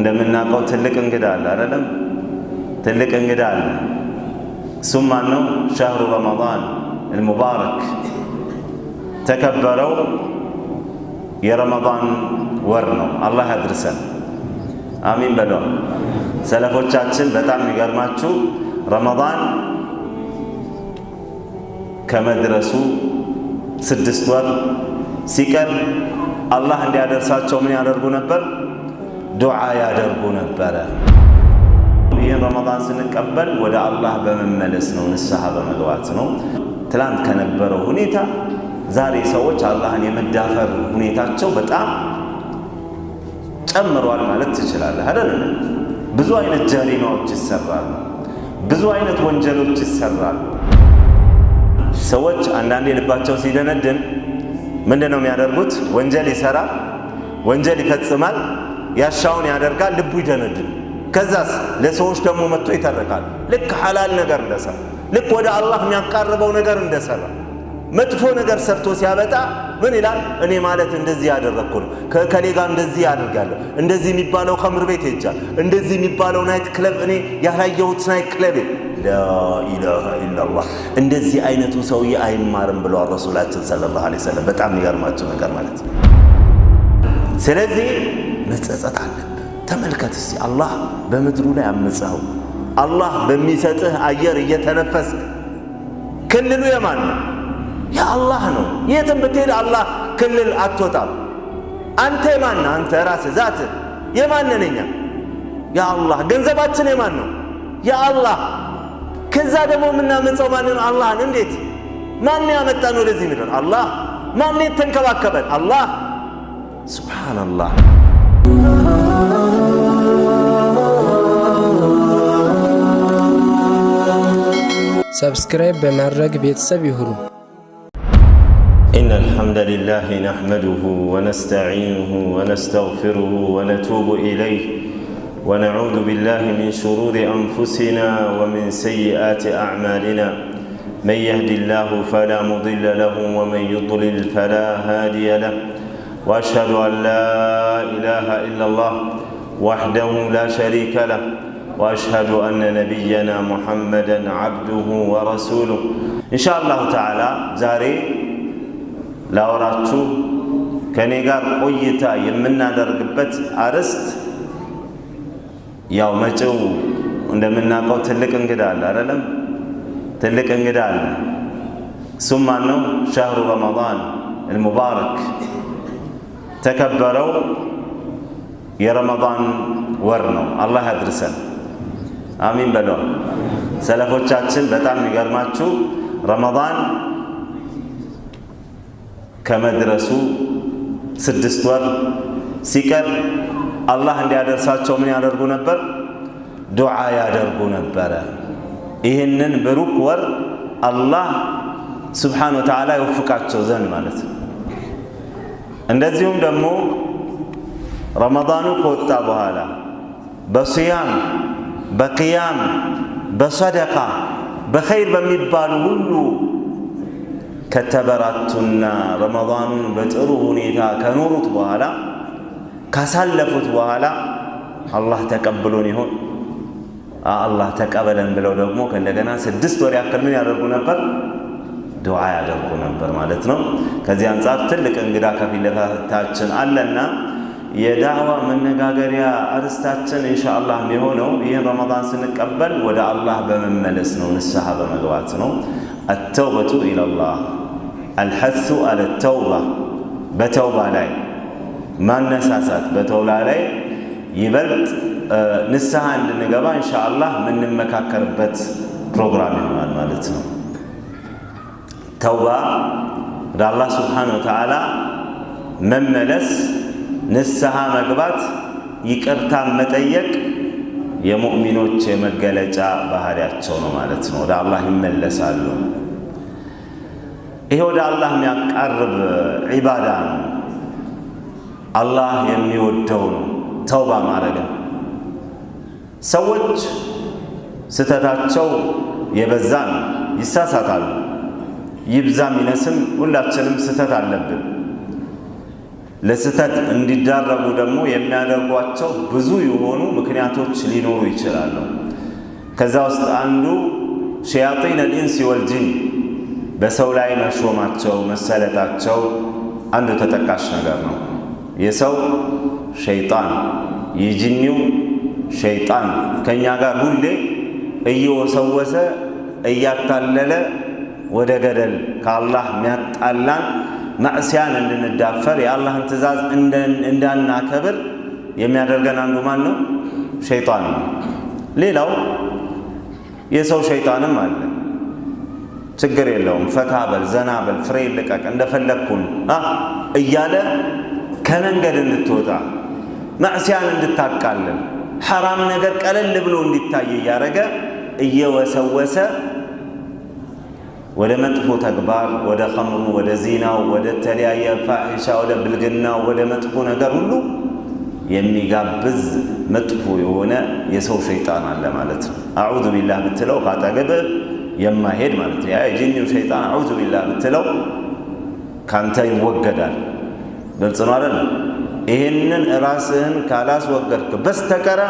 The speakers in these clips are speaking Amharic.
እንደምናውቀው ትልቅ እንግዳ አለ አይደለም? ትልቅ እንግዳ አለ። እሱም ማነው? ሸህሩ ረመዳን المبارك ተከበረው የረመዳን ወር ነው። አላህ ያድርሰን። አሚን በሉ። ሰለፎቻችን በጣም የሚገርማችሁ ረመዳን ከመድረሱ 6 ወር ሲቀር አላህ እንዲያደርሳቸው ምን ያደርጉ ነበር? ዱዓ ያደርጉ ነበረ። ይህን ረመዳን ስንቀበል ወደ አላህ በመመለስ ነው፣ ንስሐ በመግባት ነው። ትላንት ከነበረው ሁኔታ ዛሬ ሰዎች አላህን የመዳፈር ሁኔታቸው በጣም ጨምሯል ማለት ትችላለህ አይደል? ብዙ አይነት ጀሪማዎች ይሰራሉ፣ ብዙ አይነት ወንጀሎች ይሰራሉ። ሰዎች አንዳንዴ ልባቸው ሲደነድን ምንድነው የሚያደርጉት? ወንጀል ይሰራል፣ ወንጀል ይፈጽማል፣ ያሻውን ያደርጋል፣ ልቡ ይደነድን። ከዛስ ለሰዎች ደግሞ መጥቶ ይተርካል። ልክ ሐላል ነገር እንደሰራ፣ ልክ ወደ አላህ የሚያቃርበው ነገር እንደሰራ፣ መጥፎ ነገር ሰርቶ ሲያበጣ ምን ይላል? እኔ ማለት እንደዚህ ያደረኩ ነው፣ ከከሌ ጋር እንደዚህ ያደርጋለሁ፣ እንደዚህ የሚባለው ኸምር ቤት ሄጃል፣ እንደዚህ የሚባለው ናይት ክለብ እኔ ያላየሁት ናይት ክለብ። ላኢላሃ ኢላላህ። እንደዚህ አይነቱ ሰውዬ አይማርም ብለዋል ረሱላችን ሰለላሁ ዐለይሂ ወሰለም። በጣም የሚገርማቸው ነገር ማለት ነው። ስለዚህ መጸጸት አለብን። ተመልከት እስቲ አላህ በምድሩ ላይ አመፀው፣ አላህ በሚሰጥህ አየር እየተነፈስክ ክልሉ የማን ነው? የአላህ ነው። የትም ብትሄድ አላህ ክልል አትወጣም። አንተ የማን ነህ? አንተ ራስህ ዛትህ የማን ነህ? እኛ የአላህ። ገንዘባችን የማን ነው? የአላህ። ከዛ ደግሞ የምናመፀው ማን ነው? አላህን። እንዴት? ማን ያመጣን ወደዚህ ምድር? አላህ። ማን የተንከባከበን? አላህ። ሱብሃንአላህ። ሰብስክራይብ በማድረግ ቤተሰብ ይሁኑ። إن الحمد لله نحمده ونستعينه ونستغفره ونتوب إليه ونعوذ بالله من شرور أنفسنا ومن سيئات أعمالنا من يهد الله فلا مضل له ومن يضلل فلا هادي له وأشهد أن لا إله إلا الله وحده لا شريك له وأشهد أن نبينا محمدا عبده ورسوله إن شاء الله تعالى زاري ላወራችሁ ከኔ ጋር ቆይታ የምናደርግበት አርዕስት ያው መጪው እንደምናውቀው ትልቅ እንግዳ አለ አይደለም? ትልቅ እንግዳ አለ። እሱም ማነው? ሸህሩ ረመዳን المبارك ተከበረው የረመዳን ወር ነው። አላህ ያድርሰን። አሚን በሉ። ሰለፎቻችን በጣም የሚገርማችሁ ረመዳን ከመድረሱ 6 ወር ሲቀር አላህ እንዲያደርሳቸው ምን ያደርጉ ነበር? ዱዓ ያደርጉ ነበረ። ይህንን ብሩክ ወር አላህ ሱብሓነሁ ወተዓላ ይወፍቃቸው ዘንድ ማለት ነው። እንደዚሁም ደግሞ ረመዳኑ ከወጣ በኋላ በሲያም፣ በቅያም፣ በሰደቃ፣ በኸይር በሚባሉ ሁሉ ከተበራቱና ረመዳኑን በጥሩ ሁኔታ ከኖሩት በኋላ ካሳለፉት በኋላ አላህ ተቀብሎን ይሆን? አላህ ተቀበለን ብለው ደግሞ ከእንደገና 6 ወር ያክል ምን ያደርጉ ነበር? ዱዓ ያደርጉ ነበር ማለት ነው። ከዚህ አንጻር ትልቅ እንግዳ ከፊት ለፊታችን አለና የዳዕዋ መነጋገሪያ አርዕስታችን ኢንሻአላህ የሚሆነው ይህን ረመዳን ስንቀበል ወደ አላህ በመመለስ ነው፣ ንስሐ በመግባት ነው። التوبة إلى الله، الحث على التوبة، بتوبة لاي ما النساسات بتوبة لاي يبلد نسها عند النجابة إن شاء الله من مكاكر بت برنامج مالتنا. توبة الله سبحانه وتعالى من ملس نسها مقبات يكرتام متيك የሙእሚኖች የመገለጫ ባህሪያቸው ነው ማለት ነው። ወደ አላህ ይመለሳሉ። ይሄ ወደ አላህ የሚያቃርብ ዒባዳ ነው። አላህ የሚወደው ነው ተውባ ማድረግ። ሰዎች ስተታቸው የበዛ ነው፣ ይሳሳታሉ። ይብዛም ይነስም ሁላችንም ስተት አለብን። ለስተት እንዲዳረጉ ደግሞ የሚያደርጓቸው ብዙ የሆኑ ምክንያቶች ሊኖሩ ይችላሉ። ከዛ ውስጥ አንዱ ሸያጢን አልኢንስ ወልጂን በሰው ላይ መሾማቸው መሰለጣቸው አንዱ ተጠቃሽ ነገር ነው። የሰው ሸይጣን የጂኒው ሸይጣን ከኛ ጋር ሁሌ እየወሰወሰ እያታለለ ወደ ገደል ከአላህ የሚያጣላን ማዕሲያን እንድንዳፈር የአላህን ትእዛዝ እንዳናከብር የሚያደርገን አንዱ ማን ነው? ሸይጣን ነው። ሌላው የሰው ሸይጣንም አለ። ችግር የለውም ፈታ በል ዘና በል ፍሬ ልቀቅ እንደፈለግኩን እያለ ከመንገድ እንድትወጣ ማዕሲያን እንድታቃልል ሐራም ነገር ቀለል ብሎ እንዲታይ እያደረገ እየወሰወሰ ወደ መጥፎ ተግባር ወደ ኸምሩ ወደ ዚናው ወደ ተለያየ ፋሒሻ ወደ ብልግናው ወደ መጥፎ ነገር ሁሉ የሚጋብዝ መጥፎ የሆነ የሰው ሸይጣን አለ ማለት ነው። አዑዙ ቢላህ ብትለው ካጠገብህ የማይሄድ ማለት ነው። ያ የጂኒው ሸይጣን አዑዙ ቢላህ ብትለው ካንተ ይወገዳል። ግልጽ ነው አይደል? ይሄንን ራስህን ካላስወገድክ በስተቀር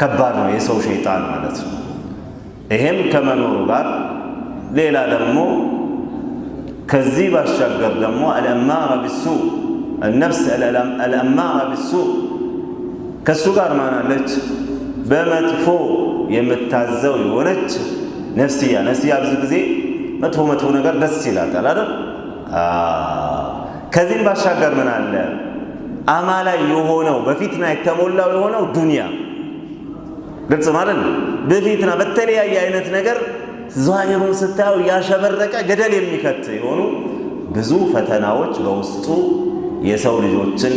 ከባድ ነው የሰው ሸይጣን ማለት ነው። ይሄም ከመኖሩ ጋር ሌላ ደግሞ ከዚህ ባሻገር ደግሞ አልአማራ ቢሱ النفس الأمارة بالسوء ከሱ ጋር ማናለች በመጥፎ የምታዘው የሆነች ነፍስያ ብዙ ጊዜ መጥፎ ነገር ደስ ይላታል አይደል? ከዚህም ባሻገር ምን አለ አማላይ የሆነው በፊትና የተሞላው የሆነው ዱንያ ግልጽ ማለት ነው። በፊትና በተለያየ አይነት ነገር ዛሂሩን ስታየው ያሸበረቀ ገደል የሚከት የሆኑ ብዙ ፈተናዎች በውስጡ የሰው ልጆችን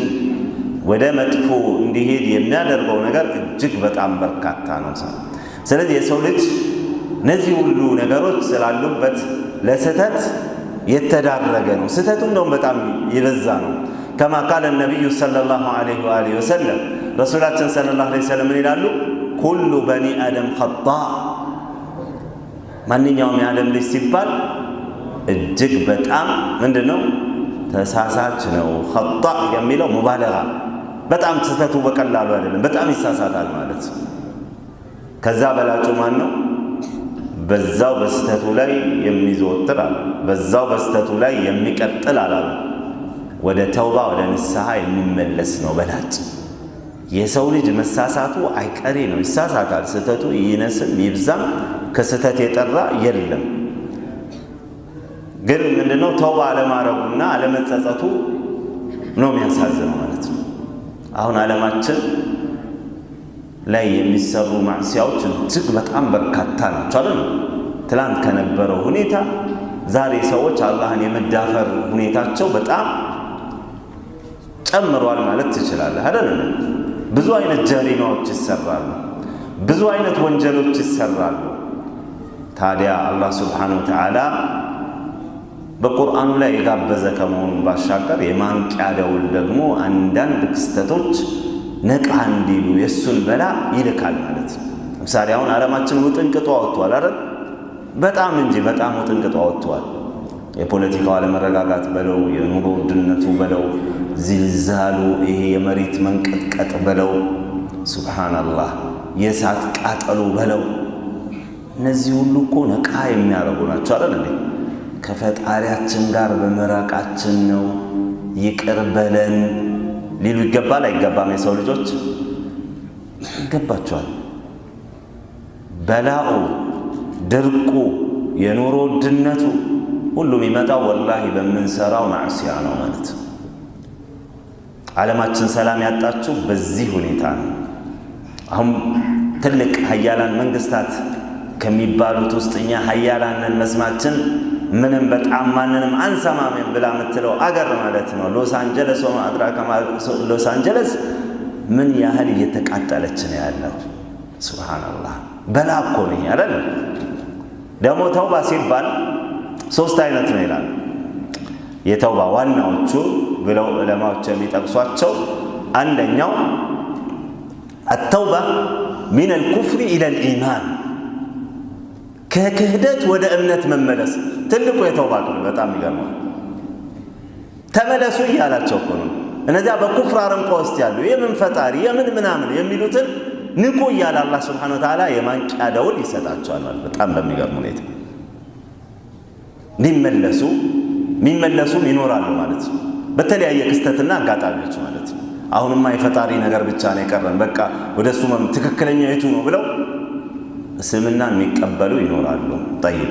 ወደ መጥፎ እንዲሄድ የሚያደርገው ነገር እጅግ በጣም በርካታ ነው። ስለዚህ የሰው ልጅ እነዚህ ሁሉ ነገሮች ስላሉበት ለስተት የተዳረገ ነው። ስተቱ እንደውም በጣም የበዛ ነው። ከማ ቃለ ነቢዩ ሰለላሁ ዐለይሂ ወአሊሂ ወሰለም ረሱላችን ሰለላሁ ዐለይሂ ወሰለም ምን ይላሉ? ኩሉ በኒ አደም ኸጣእ፣ ማንኛውም የአደም ልጅ ሲባል እጅግ በጣም ምንድን ነው ተሳሳች ነው። ኸጣእ የሚለው ሙባለጋ በጣም ስተቱ በቀላሉ አይደለም፣ በጣም ይሳሳታል ማለት። ከዛ በላጩ ማን ነው? በዛው በስተቱ ላይ የሚዘወትር አለ፣ በዛው በስተቱ ላይ የሚቀጥል አላሉ፣ ወደ ተውባ ወደ ንስሐ የሚመለስ ነው በላጭ። የሰው ልጅ መሳሳቱ አይቀሬ ነው፣ ይሳሳታል። ስተቱ ይነስም ይብዛም ከስተት የጠራ የለም። ግን ምንድነው ተውባ አለማረጉና አለመጸጸቱ ነው የሚያሳዝነው ማለት ነው። አሁን ዓለማችን ላይ የሚሰሩ ማዕሲያዎች እጅግ በጣም በርካታ ናቸው አይደል? ትላንት ከነበረው ሁኔታ ዛሬ ሰዎች አላህን የመዳፈር ሁኔታቸው በጣም ጨምሯል ማለት ትችላለህ አይደል? ብዙ አይነት ጀሪማዎች ይሰራሉ፣ ብዙ አይነት ወንጀሎች ይሰራሉ። ታዲያ አላህ ሱብሓነሁ ወተዓላ በቁርአኑ ላይ የጋበዘ ከመሆኑ ባሻገር የማንቂያ ደውል ደግሞ አንዳንድ ክስተቶች ነቃ እንዲሉ የእሱን በላ ይልካል ማለት ነው። ለምሳሌ አሁን ዓለማችን ውጥንቅጧ ወጥቷል አይደል? በጣም እንጂ በጣም ውጥንቅጧ ወጥቷል። የፖለቲካው አለመረጋጋት በለው፣ የኑሮ ውድነቱ በለው፣ ዚልዛሉ ይሄ የመሬት መንቀጥቀጥ በለው፣ ሱብሃንአላህ የእሳት ቃጠሎ በለው፣ እነዚህ ሁሉ እኮ ነቃ የሚያደርጉ ናቸው አይደል እንዴ? ከፈጣሪያችን ጋር በመራቃችን ነው። ይቅር በለን ሊሉ ይገባል አይገባም? የሰው ልጆች ይገባቸዋል። በላኡ፣ ድርቁ፣ የኑሮ ውድነቱ ሁሉ የሚመጣው ወላሂ በምንሰራው ማዕሲያ ነው ማለት ነው። ዓለማችን ሰላም ያጣችው በዚህ ሁኔታ ነው። አሁን ትልቅ ሀያላን መንግስታት ከሚባሉት ውስጥ እኛ ሀያላንን መስማችን ምንም በጣም ማንንም አንሰማም ብላ የምትለው አገር ማለት ነው ሎስ አንጀለስ። ወማድራካ ሎስ አንጀለስ ምን ያህል እየተቃጠለች ነው ያለው። ሱብሃንአላህ በላ እኮ ነው አይደል? ደግሞ ተውባ ሲባል ሶስት አይነት ነው ይላል። የተውባ ዋናዎቹ ብለው ዑለማዎች የሚጠቅሷቸው አንደኛው አተውባ ሚን አልኩፍሪ ኢላ አልኢማን፣ ከክህደት ወደ እምነት መመለስ ትልቁ የተውባ ነው። በጣም ይገርማል። ተመለሱ እያላቸው እኮ ነው። እነዚያ በኩፍር አረንቋ ውስጥ ያሉ የምን ፈጣሪ የምን ምናምን የሚሉትን ንቁ እያለ አላህ ሱብሓነሁ ወተዓላ የማንቂያ ደውል ይሰጣቸዋል ማለት በጣም በሚገርም ሁኔታ የሚመለሱም ይኖራሉ ማለት ነው። በተለያየ ክስተትና አጋጣሚዎች ማለት ነው። አሁንማ የፈጣሪ ነገር ብቻ ነው የቀረን በቃ ወደሱ ትክክለኛ የቱ ነው ብለው እስልምናን የሚቀበሉ ይኖራሉ። طيب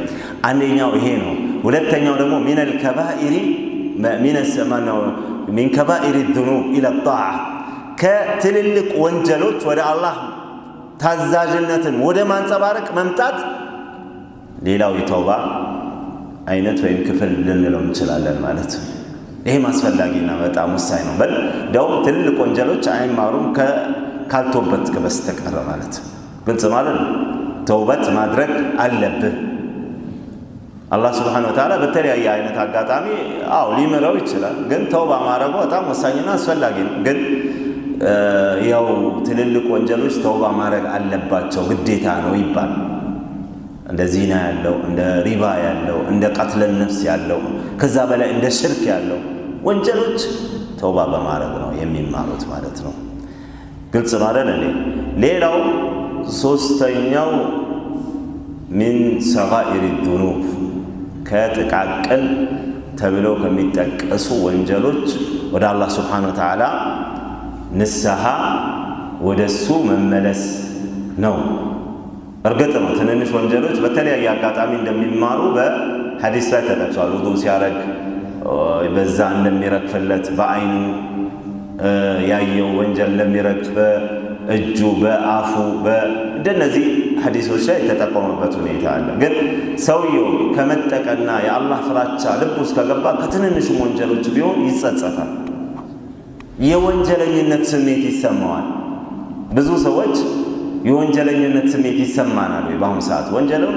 አንደኛው ይሄ ነው። ሁለተኛው ደግሞ ሚን ከባኢር الذنوب الى الطاعه ከትልልቅ ወንጀሎች ወደ አላህ ታዛዥነትን ወደ ማንጸባረቅ መምጣት ሌላው የተውባ አይነት ወይም ክፍል ልንለው እንችላለን ማለት ነው። ይሄም አስፈላጊና በጣም ወሳኝ ነው። ደው ትልልቅ ወንጀሎች አይማሩም ካልተውበት በስተቀር ማለት ነው። ግልጽ ማለት ነው። ተውበት ማድረግ አለብህ። አላህ ሱብሓነሁ ወተዓላ በተለያየ አይነት አጋጣሚ ሊምረው ይችላል። ግን ተውባ ማድረጉ በጣም ወሳኝና አስፈላጊ ነው። ግን ያው ትልልቅ ወንጀሎች ተውባ ማድረግ አለባቸው ግዴታ ነው ይባል። እንደ ዚና ያለው እንደ ሪባ ያለው እንደ ቀትለ ነፍስ ያለው ከዛ በላይ እንደ ሽርክ ያለው ወንጀሎች ተውባ በማድረግ ነው የሚማሩት ማለት ነው። ግልጽ ነው አይደል? ሌላው ሶስተኛው ሚን ሰጋኢር الذنوب ከጥቃቅን ተብለው ከሚጠቀሱ ወንጀሎች ወደ አላህ ሱብሓነሁ ወተዓላ ንስሐ ወደሱ መመለስ ነው። እርግጥ ነው ትንንሽ ወንጀሎች በተለያየ አጋጣሚ እንደሚማሩ በሐዲስ ላይ ተጠቅሷል። ውዱእ ሲያረግ በዛ እንደሚረግፍለት በአይኑ ያየው ወንጀል እንደሚረግፍ በእጁ በአፉ እንደነዚህ ሐዲሶች ላይ የተጠቆመበት ሁኔታ አለ። ግን ሰውየው ከመጠቀና የአላህ ፍራቻ ልብ ውስጥ ከገባ ከትንንሽ ወንጀሎች ቢሆን ይጸጸታል። የወንጀለኝነት ስሜት ይሰማዋል። ብዙ ሰዎች የወንጀለኝነት ስሜት ይሰማናል በአሁኑ ሰዓት ወንጀሉን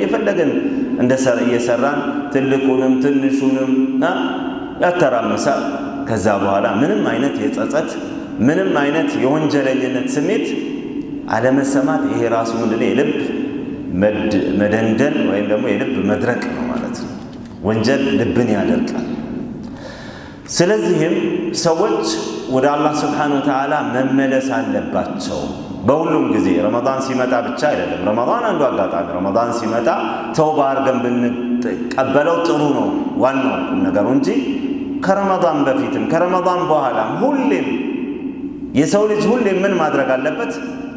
የፈለገን እየሰራን ትልቁንም ትንሹንም ያተራምሳል። ከዛ በኋላ ምንም አይነት የጸጸት ምንም አይነት የወንጀለኝነት ስሜት አለመሰማት ይሄ ራሱ ምንድነው የልብ መደንደን ወይም ደግሞ የልብ መድረቅ ነው ማለት ነው። ወንጀል ልብን ያደርቃል። ስለዚህም ሰዎች ወደ አላህ ሱብሓነሁ ወተዓላ መመለስ አለባቸው በሁሉም ጊዜ። ረመዳን ሲመጣ ብቻ አይደለም። ረመዳን አንዱ አጋጣሚ ረመዳን ሲመጣ ተውባ አድርገን ብንቀበለው ጥሩ ነው ዋናው ነገሩ እንጂ ከረመዳን በፊትም ከረመዳን በኋላም ሁሌም የሰው ልጅ ሁሌም ምን ማድረግ አለበት?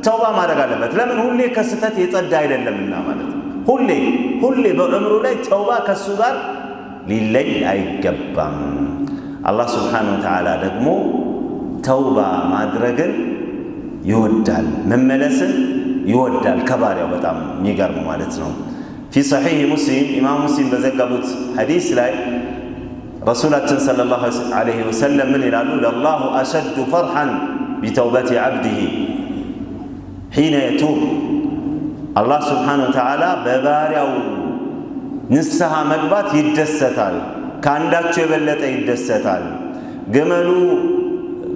ተውባ ማድረግ አለበት። ለምን? ሁሌ ከስተት የጸዳ አይደለምና ማለት ነው። ሁሌ በዕምሩ ላይ ተውባ ከሱ ጋር ሊለይ አይገባም። አላህ ሱብሓነሁ ወተዓላ ደግሞ ተውባ ማድረግን ይወዳል፣ መመለስን ይወዳል ከባሪያው። በጣም የሚገርም ማለት ነው። ፊ ሰሒህ ሙስሊም ኢማም ሙስሊም በዘገቡት ሐዲስ ላይ ረሱላችን ሰለላሁ ዐለይሂ ወሰለም ምን ይላሉ? ለላሁ አሸዱ ፈርሐን ቢተውበቲ ዐብዲሂ ሒነ የቱብ። አላህ ሱብሓነሁ ወተዓላ በባሪያው ንስሐ መግባት ይደሰታል፣ ከአንዳቸው የበለጠ ይደሰታል። ግመሉ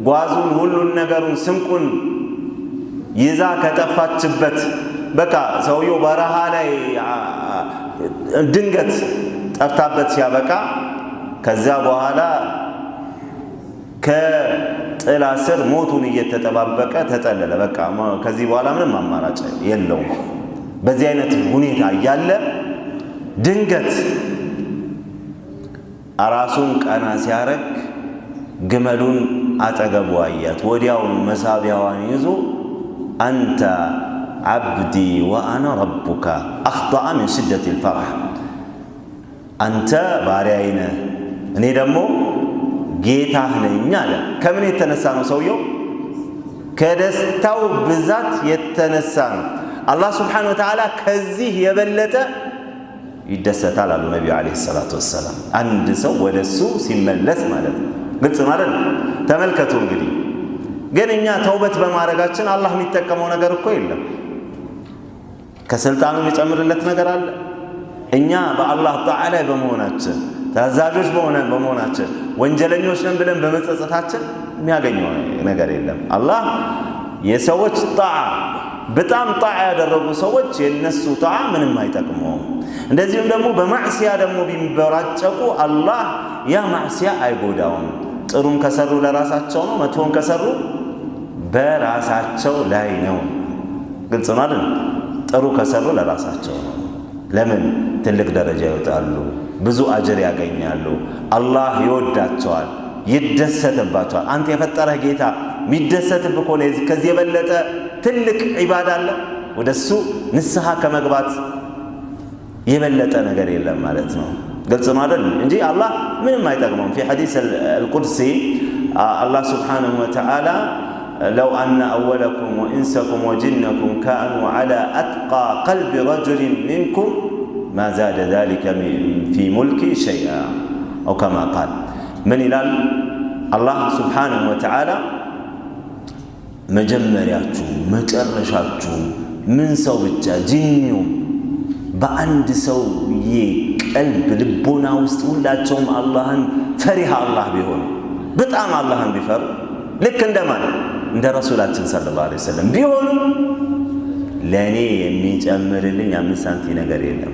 ጓዙን ሁሉን ነገሩን ስንቁን ይዛ ከጠፋችበት በቃ ሰውየው በረሃ ላይ ድንገት ጠፍታበት ሲያበቃ ከዛ በኋላ ከጥላ ስር ሞቱን እየተጠባበቀ ተጠለለ። በቃ ከዚህ በኋላ ምንም አማራጭ የለውም። በዚህ አይነት ሁኔታ እያለ ድንገት ራሱን ቀና ሲያረግ ግመሉን አጠገቡ አያት። ወዲያውኑ መሳቢያዋን ይዞ አንተ ዓብዲ ወአና ረቡካ አኽጠአ ሚን ሽደት ልፈርሕ፣ አንተ ባሪያዬ ነህ እኔ ደግሞ ጌታህ ነኝ አለ። ከምን የተነሳ ነው? ሰውየው ከደስታው ብዛት የተነሳ ነው። አላህ ሱብሓነሁ ወተዓላ ከዚህ የበለጠ ይደሰታል አሉ ነቢዩ ዓለይሂ ሰላቱ ወሰላም። አንድ ሰው ወደ እሱ ሲመለስ ማለት ነው። ግልጽ ማለት ነው። ተመልከቱ እንግዲህ ግን እኛ ተውበት በማድረጋችን አላህ የሚጠቀመው ነገር እኮ የለም። ከስልጣኑ የሚጨምርለት ነገር አለ? እኛ በአላህ ጣዓ ላይ በመሆናችን ታዛዦች በመሆናችን ወንጀለኞች ነን ብለን በመጸጸታችን የሚያገኘው ነገር የለም። አላህ የሰዎች ጣዓ በጣም ጣዓ ያደረጉ ሰዎች የነሱ ጣዓ ምንም አይጠቅመውም። እንደዚሁም ደግሞ በማዕሲያ ደግሞ ቢንበራጨቁ አላህ ያ ማዕሲያ አይጎዳውም። ጥሩም ከሰሩ ለራሳቸው ነው፣ መጥፎም ከሰሩ በራሳቸው ላይ ነው። ግልጽ ነው አይደል? ጥሩ ከሰሩ ለራሳቸው ነው። ለምን? ትልቅ ደረጃ ይወጣሉ፣ ብዙ አጅር ያገኛሉ፣ አላህ ይወዳቸዋል፣ ይደሰትባቸዋል። አንተ የፈጠረህ ጌታ የሚደሰትብህ ከሆነ ከዚህ የበለጠ ትልቅ ዒባዳ አለ? ወደሱ ንስሐ ከመግባት የበለጠ ነገር የለም ማለት ነው። ግልጽ ነው አይደል? እንጂ አላህ ምንም አይጠቅመውም። ፊ ሐዲስ አልቁድሲ አላህ ሱብሓነሁ ወተዓላ ለው አነ አወለኩም ወኢንሰኩም ወጅነኩም ካኑ ዐላ አትቃ ቀልቢ ረጁሊን ሚንኩም ማ ዛደ ዛሊከ ፊ ሙልኪ ሸይአ አው ከማ ቃል። ምን ይላል አላህ ሱብሓነሁ ወተዓላ? መጀመሪያችሁ መጨረሻችሁ ምን ሰው ብቻ ጂኒውም በአንድ ሰውዬ ቀልብ ልቦና ውስጥ ሁላቸውም አላህን ፈሪሃ አላህ ቢሆኑ በጣም አላህን ቢፈሩ ልክ እንደማን እንደ ረሱላችን ሰለላሁ ዐለይሂ ወሰለም ቢሆኑ ለእኔ የሚጨምርልኝ 5 ሳንቲም ነገር የለም፣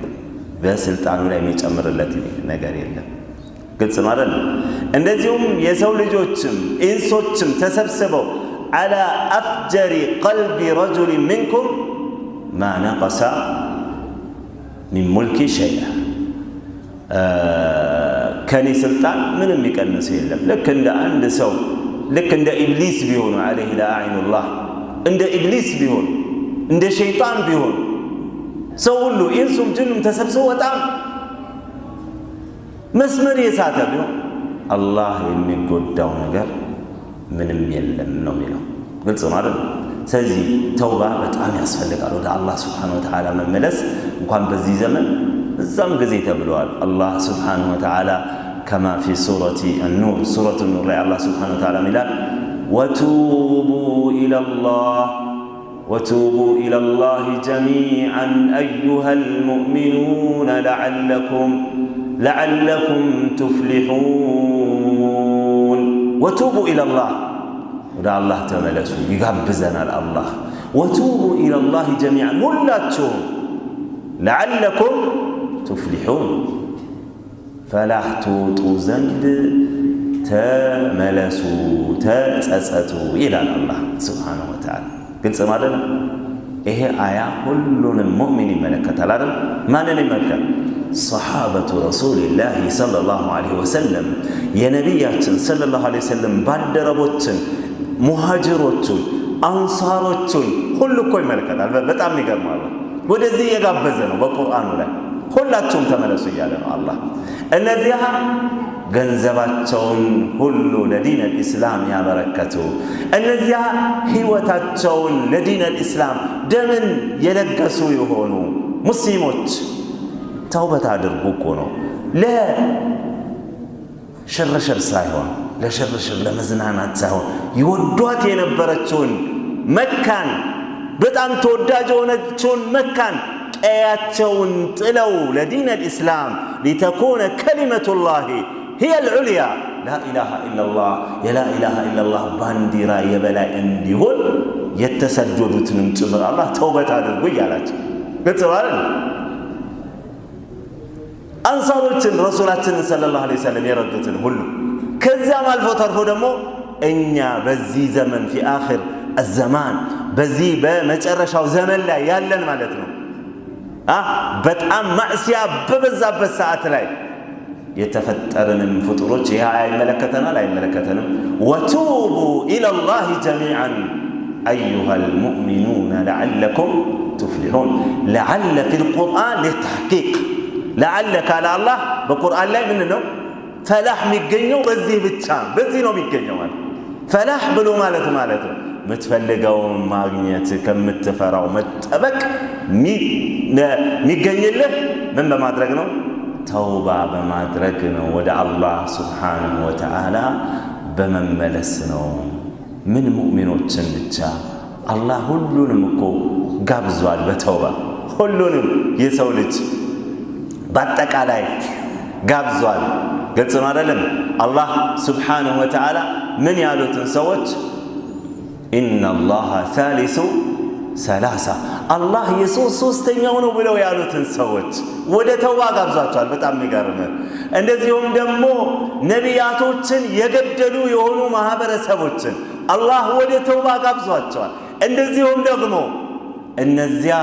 በስልጣኑ ላይ የሚጨምርለት ነገር የለም። ግልጽ ነው አይደል? እንደዚሁም የሰው ልጆችም ኢንሶችም ተሰብስበው ዐላ አፍጀሪ ቀልቢ ረጁሊን ሚንኩም ማ ነቀሰ ሚን ሙልኪ ሸይአ፣ ከኔ ስልጣን ምንም የሚቀንስ የለም። ልክ እንደ አንድ ሰው ልክ እንደ ኢብሊስ ቢሆኑ ዐለይሂ ለአዒኑላህ እንደ ኢብሊስ ቢሆኑ እንደ ሸይጣን ቢሆኑ ሰው ሁሉ ኢንሱም ጅኑም ተሰብስቦ በጣም መስመር የሳተ ቢሆን አላህ የሚጎዳው ነገር ምንም የለም ነው የሚለው። ግልጽ ነው አይደል? ስለዚህ ተውባ በጣም ያስፈልጋል። ወደ አላህ ሱብሓነሁ ወተዓላ መመለስ እንኳን በዚህ ዘመን እዛም ጊዜ ተብለዋል። አላህ ሱብሓነሁ ወተዓላ ከማ ፊ ሱረቲ አኑር ሱረቱ ኑር ላይ አላህ ሱብሓነሁ ወተዓላ ይላል ወቱቡ ኢለላሂ ጀሚዐን አዩሀል ሙእሚኑነ ለዐለኩም ቱፍሊሑን። ወቱቡ ኢለላህ ወደ አላህ ተመለሱ ይጋብዘናል አላህ። ወቱቡ ኢለላሂ ጀሚዐን ሁላችሁም ለዐለኩም ቱፍሊሑን ፈላህ ትወጡ ዘንድ ተመለሱ ተጸጸቱ ይላል አላህ ሱብሓነሁ ወተዓላ። ግልጽ ማለት ነው። ይሄ አያ ሁሉንም ሙእሚን ይመለከታል አይደል? ማንን ይመለከታል? ሰሓበቱ ረሱሊላሂ ሰለላሁ ዐለይሂ ወሰለም የነቢያችን ሰለላሁ ዐለይሂ ወሰለም ባልደረቦችን፣ ሙሃጅሮቹን፣ አንሳሮቹን ሁሉ እኮ ይመለከታል። በጣም ይገርማል። ወደዚህ የጋበዘ ነው በቁርአኑ ላይ ሁላችሁም ተመለሱ እያለ ነው አላህ። እነዚያ ገንዘባቸውን ሁሉ ለዲን አልኢስላም ያበረከቱ፣ እነዚያ ህይወታቸውን ለዲን አልኢስላም ደምን የለገሱ የሆኑ ሙስሊሞች ተውበት አድርጉ እኮ ነው። ለሽርሽር ሳይሆን ለሽርሽር ለመዝናናት ሳይሆን ይወዷት የነበረችውን መካን በጣም ተወዳጅ የሆነችውን መካን ቀያቸውን ጥለው ለዲን አልኢስላም ሊተኩነ ከሊመቱላሂ ሂየል ዑልያ ላኢላሃ ኢለላህ የላኢላሃ ኢለላህ ባንዲራ የበላይ እንዲሆን የተሰደዱትንም ጭምር አላህ ተውበት አድርጉ እያላቸው ግልጽ ማለት ነው። አንሳሮችን ረሱላችንን ሰለላሁ ዐለይሂ ወሰለም የረዱትን ሁሉ ከዚያም አልፎ ተርፎ ደግሞ እኛ በዚህ ዘመን ፊ አኺር አዘማን በዚህ በመጨረሻው ዘመን ላይ ያለን ማለት ነው በጣም ማዕሲያ በበዛበት ሰዓት ላይ የተፈጠረንም ፍጡሮች ይህ አይመለከተናል አይመለከተንም። ወቱቡ ኢለላሂ ጀሚዐን አዩሀል ሙእሚኑነ ለዐለኩም ቱፍሊሑን። ለዐለ ፊል ቁርአን ሊተሕቂቅ ለዐለ ካለ አላህ በቁርአን ላይ ምን ነው ፈላህ የሚገኘው በዚህ ብቻ በዚህ ነው የሚገኘው ማለት ፈላህ ብሎ ማለት ነው የምትፈልገውን ማግኘት ከምትፈራው መጠበቅ የሚገኝልህ ምን በማድረግ ነው? ተውባ በማድረግ ነው። ወደ አላህ ሱብሓነሁ ወተዓላ በመመለስ ነው። ምን ሙእሚኖችን ብቻ አላህ ሁሉንም እኮ ጋብዟል በተውባ ሁሉንም የሰው ልጅ በአጠቃላይ ጋብዟል። ግልጽ ነው አይደለም? አላህ ሱብሓነሁ ወተዓላ ምን ያሉትን ሰዎች ኢነላሃ ሳሊሱ ሰላሳ አላህ የ3/3 ነው ብለው ያሉትን ሰዎች ወደ ተውባ ጋብዟቸዋል። በጣም የሚገርም። እንደዚሁም ደግሞ ነቢያቶችን የገደሉ የሆኑ ማህበረሰቦችን አላህ ወደ ተውባ ጋብዟቸዋል። እንደዚሁም ደግሞ እነዚያ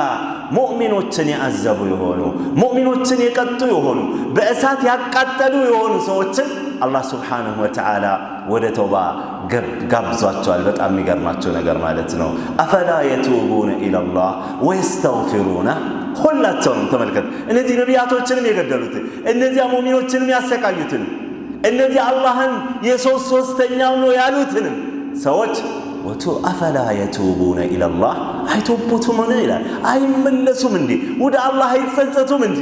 ሙእሚኖችን ያዘቡ የሆኑ ሙእሚኖችን የቀጡ የሆኑ በእሳት ያቃጠሉ የሆኑ ሰዎችን አላህ ሱብሓነሁ ወተዓላ ወደ ተውባ ጋብዟቸዋል። በጣም የሚገርማቸው ነገር ማለት ነው። አፈላ የቱቡነ ኢለላህ ወየስተግፊሩነ ሁላቸውንም ተመልከት። እነዚህ ነቢያቶችንም የገደሉትን እነዚያ ሙእሚኖችንም ያሰቃዩትን እነዚህ አላህን የ3/3 ነው ያሉትንም ሰዎች አፈላ የቱቡነ ኢለላህ አይቶቡትም ሆነ ይላል። አይመለሱም እንዴ? ወደ አላህ አይጸጸቱም እንጂ?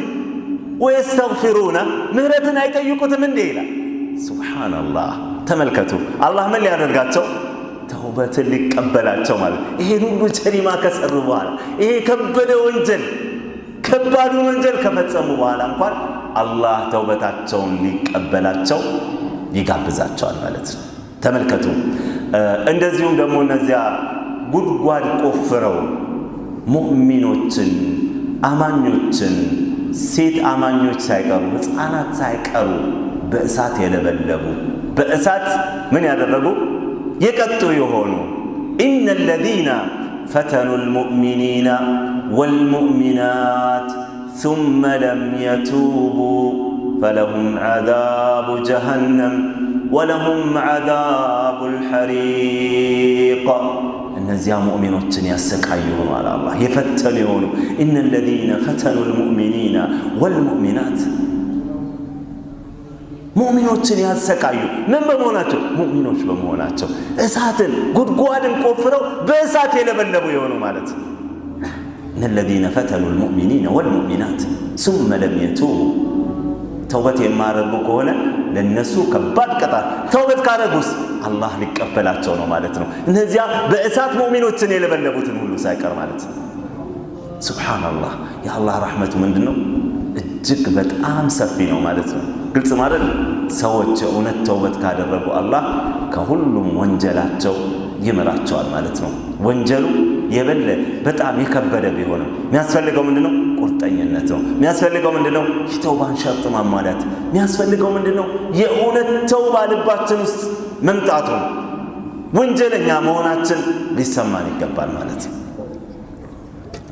ወየስተግፊሩነ ምህረትን አይጠይቁትም እንዴ ይላል። ሱብሓነላህ። ተመልከቱ አላህ ምን ሊያደርጋቸው? ተውበትን ሊቀበላቸው ማለት። ይሄን ሁሉ ጀሪማ ከሰሩ በኋላ ይሄ ከበደ ወንጀል ከባዱን ወንጀል ከፈጸሙ በኋላ እንኳን አላህ ተውበታቸውን ሊቀበላቸው ይጋብዛቸዋል ማለት ነው። ተመልከቱ። እንደዚሁም ደግሞ እነዚያ ጉድጓድ ቆፍረው ሙእሚኖችን አማኞችን ሴት አማኞች ሳይቀሩ ሕፃናት ሳይቀሩ በእሳት የለበለቡ በእሳት ምን ያደረጉ የቀጡ የሆኑ ኢነ ለዚነ ፈተኑ ልሙእሚኒነ ወልሙእሚናት ثم لم يتوبوا فلهم عذاب جهنم ولهم عذاب الحريق እነዚያ ሙእሚኖችን ያሰቃዩ ነው አለ አላህ የፈተኑ የሆኑ ኢነ ለዚነ ፈተኑ ልሙእሚኒነ ወልሙእሚናት ሙእሚኖችን ያሰቃዩ ምን በመሆናቸው? ሙእሚኖች በመሆናቸው እሳትን ጉድጓድን ቆፍረው በእሳት የለበለቡ የሆኑ ማለት ነው። እነ ለዚነ ፈተኑ ልሙእሚኒነ ወልሙእሚናት ثم لم يتوبوا ተውበት የማያደርጉ ከሆነ ለነሱ ከባድ ቅጣት፣ ተውበት ካደረጉስ አላህ ሊቀበላቸው ነው ማለት ነው። እነዚያ በእሳት ሙእሚኖችን የለበለቡትን ሁሉ ሳይቀር ማለት ነው። ሱብሓነላህ። የአላህ ረሕመቱ ምንድነው? እጅግ በጣም ሰፊ ነው ማለት ነው። ግልጽ ማለት ሰዎች እውነት ተውበት ካደረጉ አላህ ከሁሉም ወንጀላቸው ይምራቸዋል ማለት ነው። ወንጀሉ የበለ በጣም የከበደ ቢሆንም የሚያስፈልገው ምንድነው? ቁርጠኝነት ነው። የሚያስፈልገው ምንድነው? የተውባን ሸርጥ ማሟላት። የሚያስፈልገው ምንድነው? የእውነት ተውባ ልባችን ውስጥ መምጣቱ ነው። ወንጀለኛ መሆናችን ሊሰማን ይገባል ማለት ነው።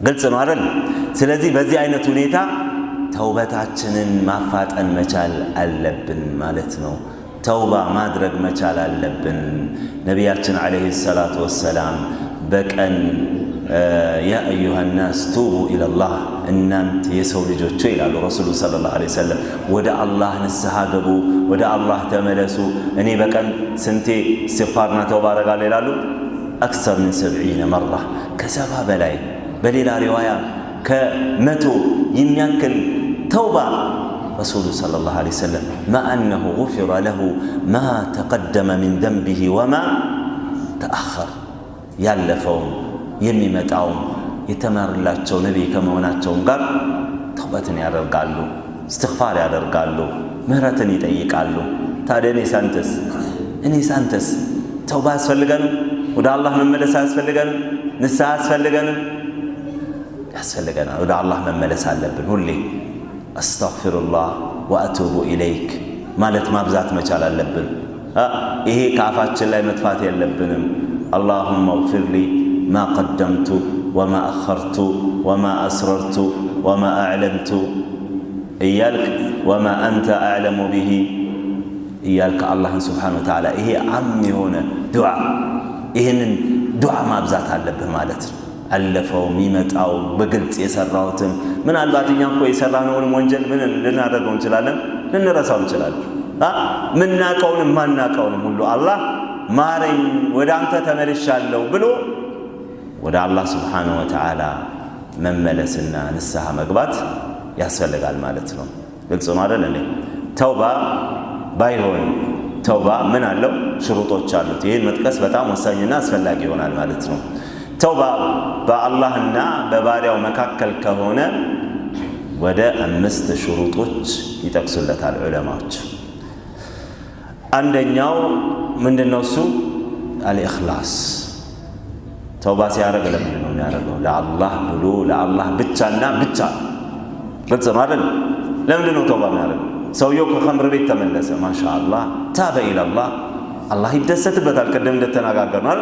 ግልጽ ነው አይደል? ስለዚህ በዚህ አይነት ሁኔታ ተውበታችንን ማፋጠን መቻል አለብን ማለት ነው። ተውባ ማድረግ መቻል አለብን። ነቢያችን ዓለይሂ ሰላቱ ወሰላም በቀን ያ አዩሃ ናስ ቱቡ ኢለላህ እናንተ የሰው ልጆች ይላሉ ረሱሉ ሰለላሁ ዐለይሂ ወሰለም፣ ወደ አላህ ንስሐ ገቡ፣ ወደ አላህ ተመለሱ። እኔ በቀን ስንቴ ኢስቲግፋርና ተውባ አደርጋለሁ ይላሉ? አክሰር ምን 70 መራ፣ ከሰባ በላይ በሌላ ሪዋያ ከመቶ የሚያክል ተውባ ረሱሉ ሰለላሁ ዐለይሂ ወሰለም ማ አነሁ ጉፊረ ለሁ ማ ተቀደመ ሚን ዘንቢሂ ወማ ተአኸር፣ ያለፈውም የሚመጣውም የተማርላቸው ነቢይ ከመሆናቸውም ጋር ተውበትን ያደርጋሉ፣ እስትግፋር ያደርጋሉ፣ ምህረትን ይጠይቃሉ። ታዲያ እኔ ሳንተስ ተውባ ያስፈልገንም? ወደ አላህ መመለስ አያስፈልገንም? ንስሐ አያስፈልገንም? ያስፈልገናል። ወደ አላህ መመለስ አለብን። ሁሌ አስተግፊሩላህ ወአቱቡ ኢለይክ ማለት ማብዛት መቻል አለብን። ይሄ ከአፋችን ላይ መጥፋት የለብንም። አላሁመ እግፊር ሊ ማ ቀደምቱ ወማ አኸርቱ ወማ አስረርቱ ወማ አዕለንቱ እያልክ ወማ አንተ አዕለሙ ብሂ እያልክ አላህን ስብሓነሁ ወተዓላ ይሄ ዓም የሆነ ዱዓ፣ ይህንን ዱዓ ማብዛት አለብህ ማለት ነው። አለፈው የሚመጣው በግልጽ የሰራሁትም ምናልባት እኛ እኮ የሰራነውንም ወንጀል ምን ልናደርገው እንችላለን? ልንረሳው እንችላለን። ምናቀውንም ማናቀውንም ሁሉ አላህ ማረኝ ወደ አንተ ተመልሻለሁ ብሎ ወደ አላህ ስብሓነሁ ወተዓላ መመለስና ንስሐ መግባት ያስፈልጋል ማለት ነው። ግልጽ ነው አይደል እንዴ? ተውባ ባይሆን ተውባ ምን አለው? ሽሩጦች አሉት። ይህን መጥቀስ በጣም ወሳኝና አስፈላጊ ይሆናል ማለት ነው። ተውባ በአላህና በባሪያው መካከል ከሆነ ወደ 5 ሽሩጦች ይጠቅሱለታል ዑለማዎች። አንደኛው ምንድነው? እሱ አልኢኽላስ ተውባ ሲያደርግ ለምንድን ነው የሚያደርገው? ለአላህ ብሎ ለአላህ ብቻና ብቻ። ግልጽ ነው አይደል? ለምንድን ነው ተውባ የሚያደርገው? ሰውየው ከኸምር ቤት ተመለሰ፣ ማሻአላህ ታበ ኢለላህ፣ አላህ ይደሰትበታል። ቅድም እንደተነጋገርነው አይደል?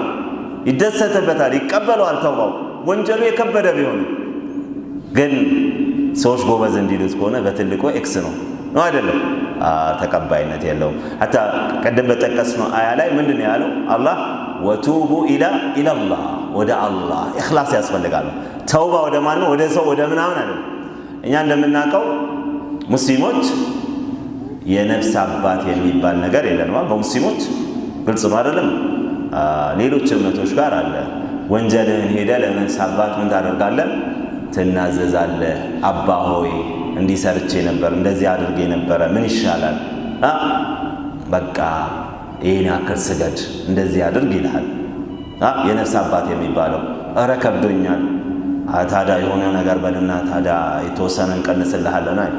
ይደሰትበታል፣ ይቀበለዋል። ተውባው ወንጀሉ የከበደ ቢሆን ግን ሰዎች ጎበዝ እንዲሉት ከሆነ በትልቁ ኤክስ ነው አይደለም? ተቀባይነት የለውም። ሐታ ቀደም በጠቀስነው አያ ላይ ምንድን ነው ያለው? አላህ ወቱቡ ኢለላህ፣ ወደ አላህ ኢኽላስ ያስፈልጋል። ተውባ ወደ ማን ነው? ወደ ሰው ወደ ምናምን አይደለም። እኛ እንደምናውቀው ሙስሊሞች የነፍስ አባት የሚባል ነገር የለንም በሙስሊሞች። ግልጽ ነው አይደለም? ሌሎች እምነቶች ጋር አለ። ወንጀልህን ሄደህ ለነፍስ አባት ምን ታደርጋለህ? ትናዘዛለህ። አባ ሆይ እንዲህ ሰርቼ ነበር፣ እንደዚህ አድርጌ ነበረ፣ ምን ይሻላል? በቃ ይህን ያክል ስገድ፣ እንደዚህ አድርግ ይልሃል። የነፍስ አባት የሚባለው እረ ከብዶኛል፣ ታዲያ የሆነ ነገር በልና ታዲያ የተወሰነ እንቀንስልሃለን። አይ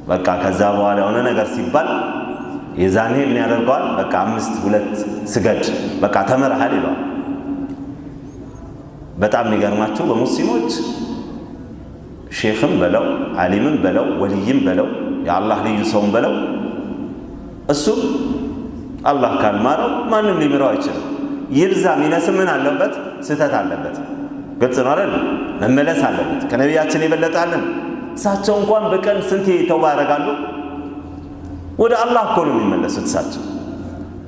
በቃ ከዛ በኋላ የሆነ ነገር ሲባል የዛኔ ምን ያደርገዋል? በቃ 5-2 ስገድ፣ በቃ ተመረሃል ይለዋል። በጣም የሚገርማችሁ በሙስሊሞች ሼኽም በለው ዓሊምም በለው ወልይም በለው የአላህ ልዩ ሰውም በለው እሱም አላህ ካልማረው ማንም ሊምረው አይችልም። ይብዛ ሚነስም ምን አለበት? ስህተት አለበት። ግልጽ ነው አይደል? መመለስ አለበት። ከነቢያችን የበለጣለን። እሳቸው እንኳን በቀን ስንቴ ተውባ ያደርጋሉ? ወደ አላህ እኮ ነው የሚመለሱት። እሳቸው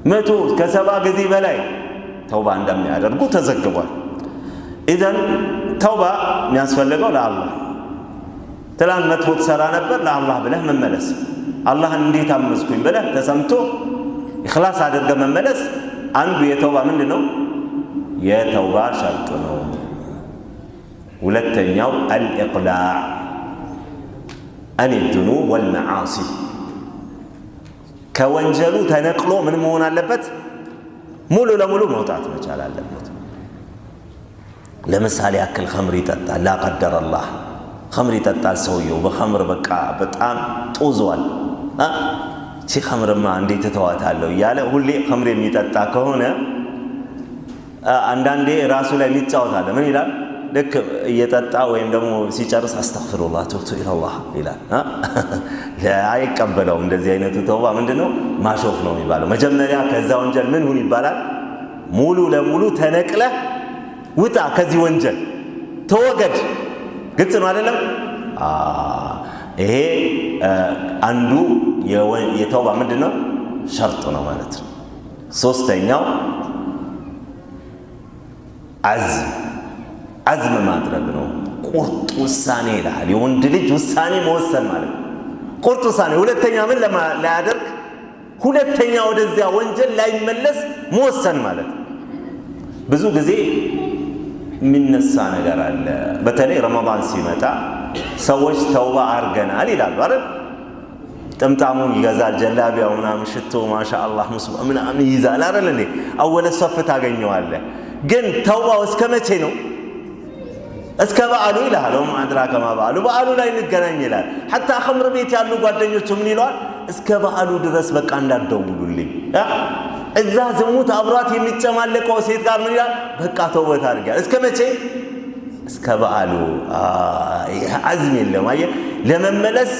170 ጊዜ በላይ ተውባ እንደሚያደርጉ ተዘግቧል። ኢዘን ተውባ የሚያስፈልገው ለአላህ። ትላንት መጥፎ ትሰራ ነበር፣ ለአላህ ብለህ መመለስ። አላህን እንዴት አመዝኩኝ ብለህ ተሰምቶ ኢኽላስ አድርገህ መመለስ አንዱ የተውባ ምንድን ነው? የተውባ ሸርጥ ነው። ሁለተኛው አልኢቅላዕ አን ዙኑብ ወልመዓሲ፣ ከወንጀሉ ተነቅሎ ምን መሆን አለበት? ሙሉ ለሙሉ መውጣት መቻል አለበት። ለምሳሌ ያክል ኸምር ይጠጣል፣ ላ ቀደረ አላህ ኸምር ይጠጣል ሰውየው። በኸምር በቃ በጣም ጦዟል። እቺ ኸምርማ እንዴት እተዋታለሁ እያለ ሁሌ ኸምር የሚጠጣ ከሆነ አንዳንዴ ራሱ ላይ የሚጫወታለ ምን ይላል? ልክ እየጠጣ ወይም ደግሞ ሲጨርስ አስተግፊሩላህ ቱብቱ ኢለላህ ይላል። አይቀበለውም። እንደዚህ አይነቱ ተውባ ምንድነው? ማሾፍ ነው የሚባለው። መጀመሪያ ከዛ ወንጀል ምን ሁን ይባላል? ሙሉ ለሙሉ ተነቅለህ ውጣ፣ ከዚህ ወንጀል ተወገድ። ግልጽ ነው አይደለም? ይሄ አንዱ የተውባ ምንድነው? ሸርጥ ነው ማለት ነው። ሶስተኛው አዝም ማድረግ ነው። ቁርጥ ውሳኔ ይላል። የወንድ ልጅ ውሳኔ መወሰን ማለት ነው። ቁርጥ ውሳኔ፣ ሁለተኛ ምን ላያደርግ፣ ሁለተኛ ወደዚያ ወንጀል ላይመለስ መወሰን ማለት ነው። ብዙ ጊዜ የሚነሳ ነገር አለ። በተለይ ረመዳን ሲመጣ ሰዎች ተውባ አርገናል ይላሉ አይደል? ጥምጣሙን ይገዛል፣ ጀላቢያው ምናምን፣ ሽቶ ማሻአላህ ምናምን ይይዛል አይደል እንዴ? አወለ ሶፍ ታገኘዋለህ። ግን ተውባው እስከ መቼ ነው? እስከ በዓሉ ይልሃል። ወማ አድራከ ማ በዓሉ፣ በዓሉ ላይ እንገናኝ ይላል። ሐታ ኸምር ቤት ያሉ ጓደኞቹ ምን ይለዋል? እስከ በዓሉ ድረስ በቃ እንዳትደውሉልኝ። እዛ ዝሙት አብሯት የሚጨማለቀው ሴት ጋር ምን ይላል? በቃ ተውበት አድርጊያል። እስከ መቼ? እስከ በዓሉ። አዝም የለም። አየህ፣ ለመመለስ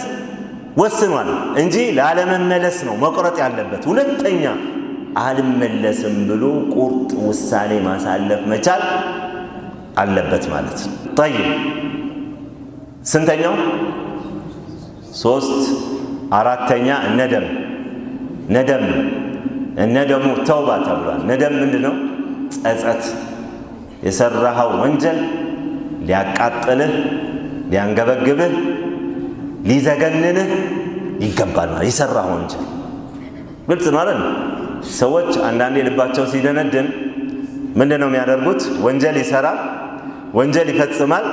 ወስኗል እንጂ ላለመመለስ ነው መቁረጥ ያለበት። ሁለተኛ አልመለስም ብሎ ቁርጥ ውሳኔ ማሳለፍ መቻል አለበት ማለት ነው። ጠይብ፣ ስንተኛው? 3 4ኛ ነደሙ ተውባ ተብሏል። ነደም ምንድነው? ጸጸት። የሰራኸው ወንጀል ሊያቃጥልህ፣ ሊያንገበግብህ፣ ሊዘገንንህ ይገባል ማለት የሰራኸው ወንጀል። ግልጽ ነው አይደል? ሰዎች አንዳንዴ ልባቸው ሲደነድን ምንድነው የሚያደርጉት? ወንጀል ይሰራል፣ ወንጀል ይፈጽማል፣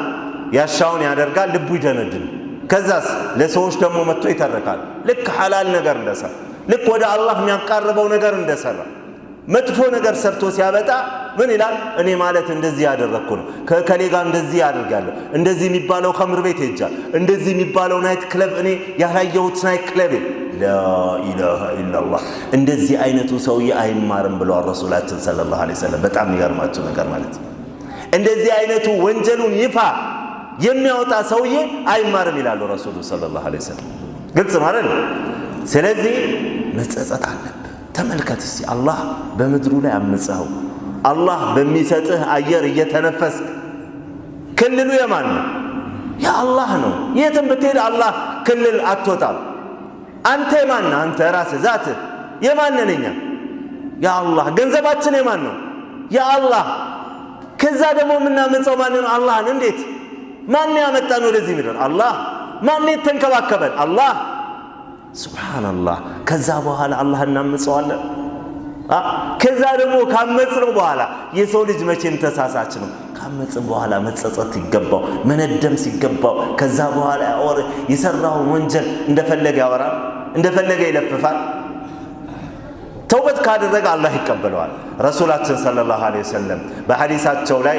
ያሻውን ያደርጋል፣ ልቡ ይደነድን። ከዛስ ለሰዎች ደግሞ መጥቶ ይተርካል። ልክ ሐላል ነገር እንደሰራ፣ ልክ ወደ አላህ የሚያቃርበው ነገር እንደሰራ፣ መጥፎ ነገር ሰርቶ ሲያበጣ ምን ይላል? እኔ ማለት እንደዚህ ያደረግኩ ነው፣ ከከሌ ጋር እንደዚህ ያደርጋለሁ፣ እንደዚህ የሚባለው ኸምር ቤት ሄጃል፣ እንደዚህ የሚባለው ናይት ክለብ እኔ ያላየሁት ናይት ክለብ። ላኢላሃ ኢላላህ። እንደዚህ አይነቱ ሰውዬ አይማርም ብለዋል ረሱላችን ሰለላሁ ዐለይሂ ወሰለም። በጣም የሚገርማቸው ነገር ማለት ነው። እንደዚህ አይነቱ ወንጀሉን ይፋ የሚያወጣ ሰውዬ አይማርም ይላሉ ረሱሉ ሰለላሁ ዐለይሂ ወሰለም። ግልጽ ማለት ነው። ስለዚህ መጸጸት አለብህ። ተመልከት እስቲ አላህ በምድሩ ላይ አምፀው አላህ በሚሰጥህ አየር እየተነፈስክ ክልሉ የማን ነው? የአላህ ነው። የትም ብትሄድ አላህ ክልል አትወጣም። አንተ የማን ነህ? አንተ ራስህ ዛትህ የማን ነህ? እኛ የአላህ። ገንዘባችን የማን ነው? የአላህ። ከዛ ደግሞ የምናመፀው ማን ነው? አላህን። እንዴት? ማን ያመጣን ወደዚህ ምድር? አላህ። ማን የተንከባከበን? አላህ። ሱብሃንአላህ። ከዛ በኋላ አላህ እናመፀዋለን። ከዛ ደግሞ ካመጽነው በኋላ የሰው ልጅ መቼም ተሳሳች ነው። ካመጽን በኋላ መጸጸት ይገባው፣ መነደም ሲገባው ከዛ በኋላ የሰራውን ወንጀል እንደፈለገ ያወራል፣ እንደፈለገ ይለፍፋል። ተውበት ካደረገ አላህ ይቀበለዋል። ረሱላችን ሰለላሁ ዐለይሂ ወሰለም በሐዲሳቸው ላይ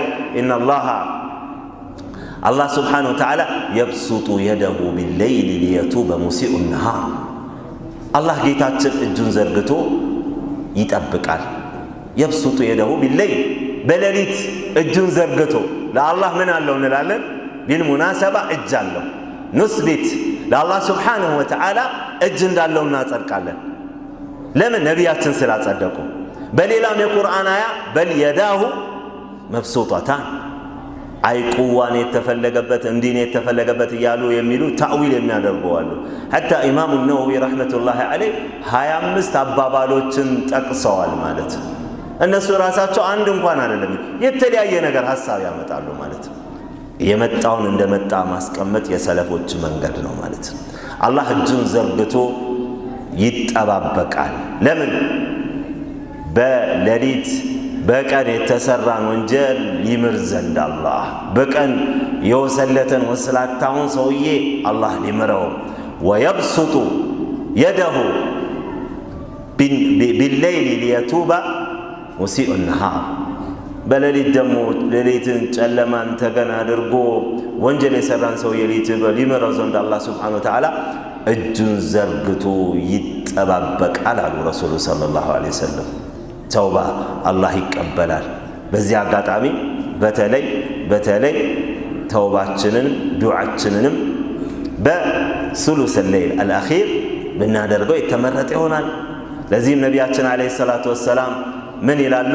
አላህ ሱብሓነሁ ወተዓላ የብሱጡ የደሁ ቢለይሊ ሊየቱበ ሙሲኡ ነሃር። አላህ ጌታችን እጁን ዘርግቶ ይጠብቃል። የብሱጡ የደሁ ቢለይል በሌሊት እጁን ዘርግቶ ለአላህ ምን አለው እንላለን? ቢልሙናሰባ እጅ አለው። ኑስቢት ለአላህ ሱብሓነሁ ወተዓላ እጅ እንዳለው እናጸድቃለን። ለምን? ነቢያችን ስላጸደቁ። በሌላም የቁርአን አያ በል የዳሁ መብሱጠታን አይ ቁዋን የተፈለገበት እንዲህ ነው የተፈለገበት እያሉ የሚሉ ታዊል የሚያደርጉ አሉ። ሐታ ኢማሙ ነወዊ ረሕመቱላሂ ዐለይህ 25 አባባሎችን ጠቅሰዋል ማለት ነው። እነሱ ራሳቸው አንድ እንኳን አይደለም የተለያየ ነገር ሐሳብ ያመጣሉ ማለት ነው። የመጣውን እንደመጣ ማስቀመጥ የሰለፎች መንገድ ነው ማለት ነው። አላህ እጁን ዘርግቶ ይጠባበቃል። ለምን? በሌሊት በቀን የተሰራን ወንጀል ይምር ዘንድ አላህ በቀን የወሰለተን ወስላታውን ሰውዬ አላህ ሊምረው። ወየብሱጡ የደሁ ቢለይሊ ሊየቱበ ሙሲኡ ነሃር። በሌሊት ደግሞ ሌሊትን ጨለማን ተገን አድርጎ ወንጀል የሰራን ሰውዬ ሊምረው ዘንድ አላህ ሱብሓነሁ ወተዓላ እጁን ዘርግቶ ይጠባበቃል አሉ ረሱሉ ሰለላሁ ዐለይሂ ወሰለም። ተውባ አላህ ይቀበላል። በዚህ አጋጣሚ በተለይ ተውባችንን ዱዓችንንም በሱሉስ ሌይል አልአኺር ብናደርገው የተመረጠ ይሆናል። ለዚህም ነቢያችን ዓለይሂ ሰላቱ ወሰላም ምን ይላሉ?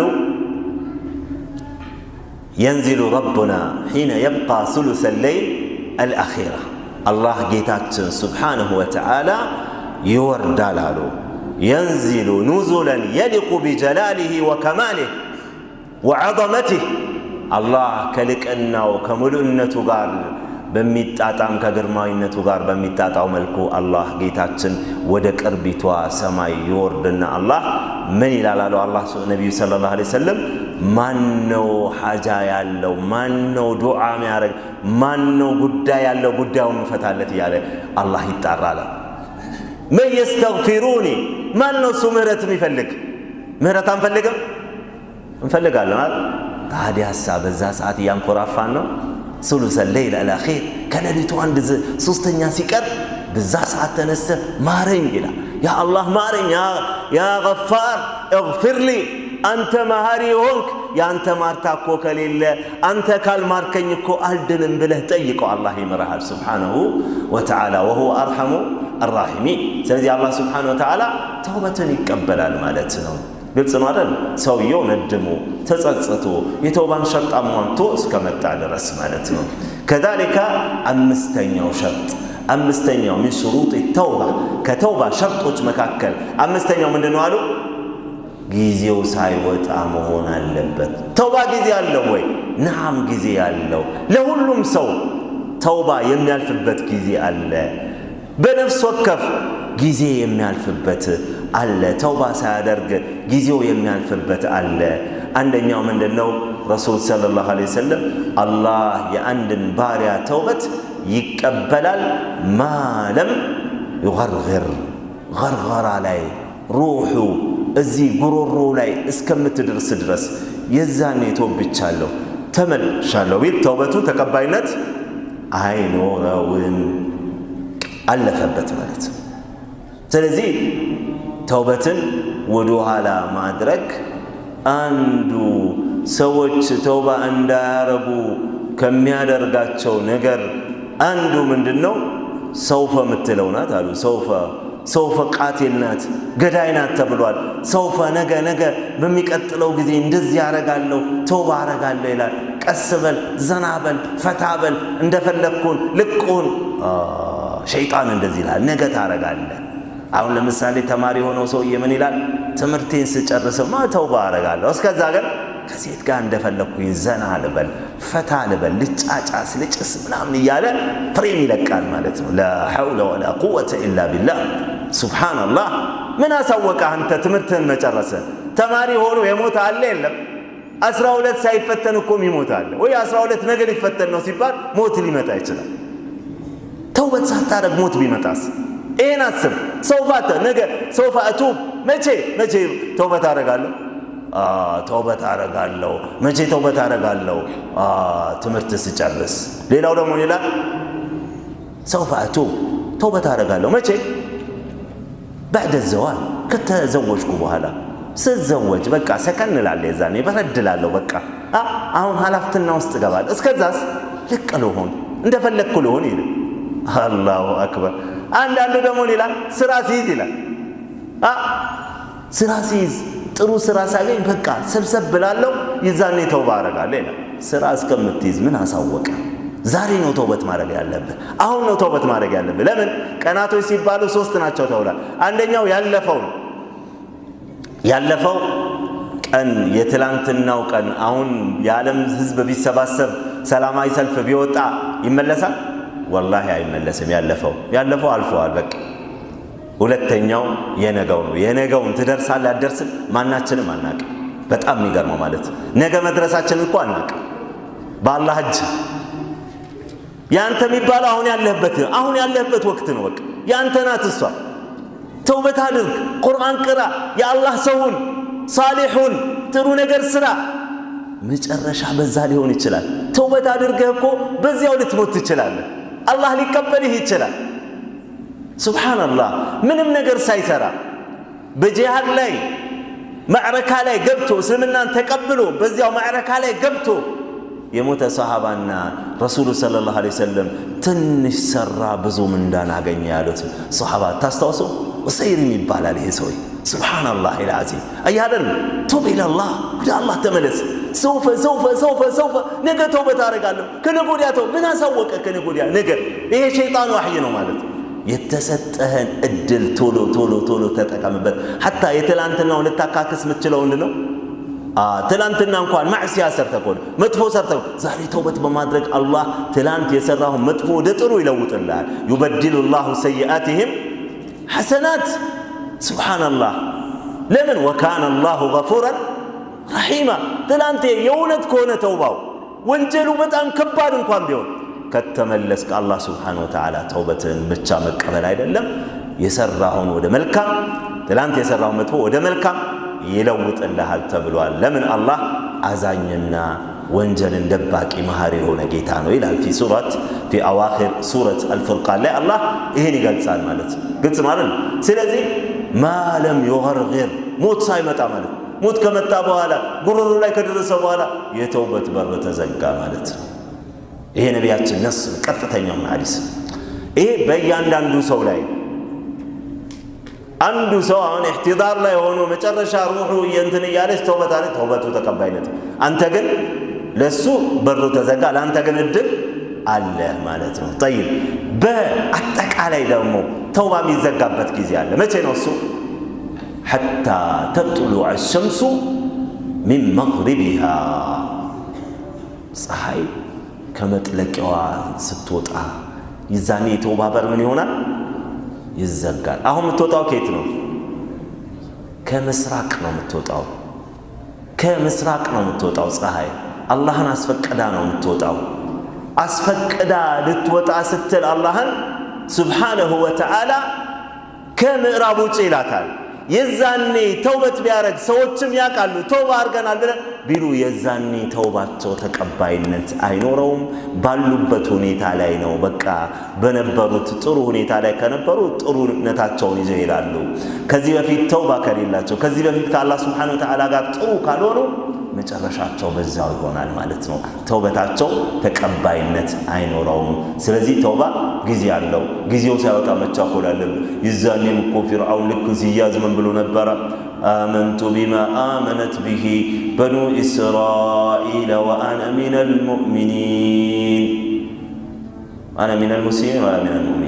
የንዚሉ ረቡና ሒነ የብቃ ሱሉስ ሌይል አልአኺራ። አላህ ጌታችን ሱብሓነሁ ወተዓላ ይወርዳል አሉ። ينزل نزلا يليق بجلاله وكماله وعظمته الله كلكنا وكملؤنته غار በሚጣጣም ከግርማዊነቱ ጋር በሚጣጣው መልኩ አላህ ጌታችን ወደ ቅርቢቷ ሰማይ ይወርድና አላህ ምን ይላል አሉ አላህ ነብዩ ሰለላሁ ዐለይሂ ወሰለም ማነው ሐጃ ያለው ማነው ዱዓ የሚያደርግ ማነው ጉዳይ ያለው ጉዳዩን ፈታለት ያለ አላህ ይጣራል። من يستغفروني ማን ነው እሱ ምህረት የሚፈልግ? ምህረት አንፈልግም? እንፈልጋለን አይደል? ታዲያሳ በዛ ሰዓት ያንኮራፋን ነው። ሱሉስ ሌይል አልአኺር ከሌሊቱ 1/3 ሲቀር በዛ ሰዓት ተነስተ ማረኝ ይላል። ያ አላህ ማረኝ፣ ያ ገፋር اغفر لي አንተ ማሪ ሆንክ። ያንተ ማርታ እኮ ከሌለ አንተ ካልማርከኝ እኮ አልድንም ብለህ ጠይቀው አላህ ይምርሃል ሱብሓነሁ ወተዓላ وهو ارحم الراحمين። ስለዚህ አላህ ሱብሓነሁ ወተዓላ ተውበትን ይቀበላል ማለት ነው። ግልጽ ነው አይደል? ሰውየው ነድሞ ተጸጽቶ የተውባን ሸርጥ አሟልቶ እስከመጣ ድረስ ማለት ነው። ከذلك አምስተኛው من شروط التوبة ከተውባ ሸርጦች መካከል አምስተኛው ምንድነው አሉ? ጊዜው ሳይወጣ መሆን አለበት። ተውባ ጊዜ አለው ወይ? ነዓም ጊዜ አለው። ለሁሉም ሰው ተውባ የሚያልፍበት ጊዜ አለ። በነፍስ ወከፍ ጊዜ የሚያልፍበት አለ። ተውባ ሳያደርግ ጊዜው የሚያልፍበት አለ። አንደኛው ምንድነው? ረሱል ሰለላሁ ዐለይሂ ወሰለም አላህ የአንድን ባሪያ ተውበት ይቀበላል ማለም ይغርغር غርغራ ላይ ሩሑ እዚህ ጉሮሮ ላይ እስከምትደርስ ድረስ የዛኔ ተውብቻለሁ ተመልሻለሁ ቢል ተውበቱ ተቀባይነት አይኖረውም፣ አለፈበት ማለት። ስለዚህ ተውበትን ወደ ኋላ ማድረግ አንዱ ሰዎች ተውባ እንዳያረጉ ከሚያደርጋቸው ነገር አንዱ ምንድነው? ሰውፈ ምትለው ናት አሉ። ሰውፈ ቃቲል ናት፣ ገዳይ ናት ተብሏል። ሰውፈ ነገ በሚቀጥለው ጊዜ እንደዚህ ያረጋለሁ ተውባ አረጋለሁ ይላል። ቀስ በል፣ ዘና በል፣ ፈታ በል፣ እንደፈለግኩን ልቁን። ሸይጣን እንደዚህ ይላል፣ ነገ ታረጋለህ። አሁን ለምሳሌ ተማሪ ሆነው ሰውዬ ምን ይላል? ትምህርቴን ስጨርስማ ተውባ አረጋለሁ፣ እስከዛ ግን ከሴት ጋር እንደፈለግኩኝ ዘና ልበል፣ ፈታ ልበል፣ ልጫጫስ፣ ልጭስ ምናምን እያለ ፍሬም ይለቃል ማለት ነው። ላ ሐውለ ወላ ቁወተ ኢላ ቢላህ። ሱብሓነላህ። ምን አሳወቀ አንተ ትምህርትህን መጨረሰ? ተማሪ ሆኖ የሞተ አለ የለም? 12 ሳይፈተን እኮ ይሞት አለ ወይ? 12 ነገ ሊፈተን ነው ሲባል ሞት ሊመጣ ይችላል። ተውበት ሳታረግ ሞት ቢመጣስ? ይሄን አስብ። ሰውፋተ ነገ ሰውፋ አቱብ መቼ ተውበት አረጋለሁ? ተውበት አረጋለሁ። መቼ ተውበት አረጋለሁ? ትምህርት ስጨርስ። ሌላው ደግሞ ሌላ ሰውፋ አቱብ ተውበት አረጋለሁ መቼ? بعد الزواج ከተዘወጅኩ በኋላ። ስዘወጅ በቃ ሰከን እላለሁ፣ የዛኔ በረድ እላለሁ። በቃ አሁን ሀላፍትና ውስጥ እገባለሁ። እስከዛስ ልቅ ልሆን እንደፈለግኩ ልሆን ይላል። አላሁ አክበር። አንዳንዱ ደግሞ ሌላ ስራ ሲይዝ ይላል። ስራ ሲይዝ ጥሩ ስራ ሳገኝ በቃ ሰብሰብ ብላለሁ፣ ይዛኔ ተውባ አረጋለሁ ይላል። ስራ እስከምትይዝ ምን አሳወቀ? ዛሬ ነው ተውበት ማድረግ ያለብህ። አሁን ነው ተውበት ማድረግ ያለብህ። ለምን? ቀናቶች ሲባሉ 3 ናቸው ተብሏል። አንደኛው ያለፈው ቀን የትላንትናው ቀን። አሁን የዓለም ህዝብ ቢሰባሰብ ሰላማዊ ሰልፍ ቢወጣ ይመለሳል? ወላሂ አይመለስም። ያለፈው አልፈዋል በቃ። ሁለተኛው የነገው ነው። የነገውን ትደርሳለህ አትደርስም? ማናችንም አናቅም። በጣም የሚገርመው ማለት ነገ መድረሳችንን እኮ አናቅም። በአላህ እጅ ያንተ የሚባለው አሁን ያለህበት ወቅት ነው። በቃ ያንተ ናት እሷ። ተውበት አድርግ፣ ቁርአን ቅራ፣ የአላህ ሰውን ሳሊሑን ጥሩ ነገር ስራ። መጨረሻ በዛ ሊሆን ይችላል። ተውበት አድርገህ እኮ በዚያው ልትሞት ትችላለህ። አላህ ሊቀበልህ ይችላል። ሱብሓነላህ። ምንም ነገር ሳይሰራ በጂሃድ ላይ ማዕረካ ላይ ገብቶ እስልምናን ተቀብሎ በዚያው ማዕረካ ላይ ገብቶ የሞተ ሰሃባና ረሱሉ ሰለላሁ ዐለይሂ ወሰለም ትንሽ ሰራ ብዙ ምንዳን አገኘ ያሉት ሰሃባ ታስታውሱ? ኡሰይሪም ይባላል ይሄ ሰው። ሱብሓነላህ አልዓዚም። አያደን ቱብ ኢለላህ፣ ወደ አላህ ተመለስ። ሰውፈ ነገ ተውበት አደርጋለሁ፣ ከነገ ወዲያ ተው። ምን አሳወቀ? ከነገ ወዲያ ነገ። ይሄ ሸይጣን ዋህይ ነው ማለት። የተሰጠህን እድል ቶሎ ተጠቀምበት። ሐታ የትላንትናውን ልታካክስ የምትችለው ነው። ትላንትና እንኳን ማዕሲያ ሰርተህ ከሆነ መጥፎ ሰርተህ ዛሬ ተውበት በማድረግ አላህ ትላንት የሰራውን መጥፎ ወደ ጥሩ ይለውጥልሃል። ዩበድሉ ላሁ ሰይአቲሂም ሐሰናት። ሱብሓነላህ። ለምን? ወካነ ላሁ ገፉረን ረሒማ። ትላንት የእውነት ከሆነ ተውባው ወንጀሉ በጣም ከባድ እንኳን ቢሆን ከተመለስክ አላህ ሱብሓነሁ ወተዓላ ተውበትን ብቻ መቀበል አይደለም የሰራውን ወደ መልካም፣ ትላንት የሰራውን መጥፎ ወደ መልካም ይለውጥልሃል ተብሏል። ለምን? አላህ አዛኝና ወንጀልን ደባቂ መሐሪ የሆነ ጌታ ነው ይላል። ፊ አዋኺር ሱረት አልፉርቃን ላይ አላህ ይሄን ይገልጻል ማለት ነው። ግልጽ ማለት ነው። ስለዚህ ማለም ይገርግር ሞት ሳይመጣ ማለት ነው። ሞት ከመጣ በኋላ ጉሮሮ ላይ ከደረሰ በኋላ የተውበት በር ተዘጋ ማለት ነው። ይሄ ነቢያችን ነስ ቀጥተኛው ሐዲስ። ይሄ በእያንዳንዱ ሰው ላይ አንዱ ሰው አሁን ኢህቲዳር ላይ ሆኖ መጨረሻ ሩሑ እንትን እያለች ተውበት አለ፣ ተውበቱ ተቀባይነት። አንተ ግን ለሱ በሩ ተዘጋ፣ ለአንተ ግን እድል አለ ማለት ነው። ጠይብ በአጠቃላይ ደግሞ ተውባ የሚዘጋበት ጊዜ አለ። መቼ ነው እሱ? ሐታ ተጥሉዐ ሸምሱ ሚን መግሪቢሃ፣ ፀሐይ ከመጥለቂያዋ ስትወጣ ይዛኔ የተውባ በር ምን ይሆናል? ይዘጋል። አሁን የምትወጣው ከየት ነው? ከምስራቅ ነው የምትወጣው። ከምስራቅ ነው የምትወጣው ፀሐይ። አላህን አስፈቅዳ ነው የምትወጣው። አስፈቅዳ ልትወጣ ስትል አላህን ሱብሓነሁ ወተዓላ ከምዕራብ ውጭ ይላታል። የዛኔ ተውበት ቢያረግ ሰዎችም ያውቃሉ ተውባ አድርገናል ብለን ቢሉ የዛኔ ተውባቸው ተቀባይነት አይኖረውም። ባሉበት ሁኔታ ላይ ነው በቃ በነበሩት ጥሩ ሁኔታ ላይ ከነበሩ ጥሩነታቸውን ይዘው ይላሉ። ከዚህ በፊት ተውባ ከሌላቸው፣ ከዚህ በፊት ከአላህ ሱብሓነሁ ወተዓላ ጋር ጥሩ ካልሆኑ መጨረሻቸው በዛው ይሆናል ማለት ነው። ተውበታቸው ተቀባይነት አይኖረውም። ስለዚህ ተውባ ጊዜ አለው። ጊዜው ሳይወጣ መቻኮል አለብን። ይዛኔም እኮ ፊርዓውን ልክ ሲያዝ ምን ብሎ ነበረ? آمنت بما آمنت به بنو إسرائيل وأنا من المؤمنين. أنا من المسلمين ولا من المؤمنين.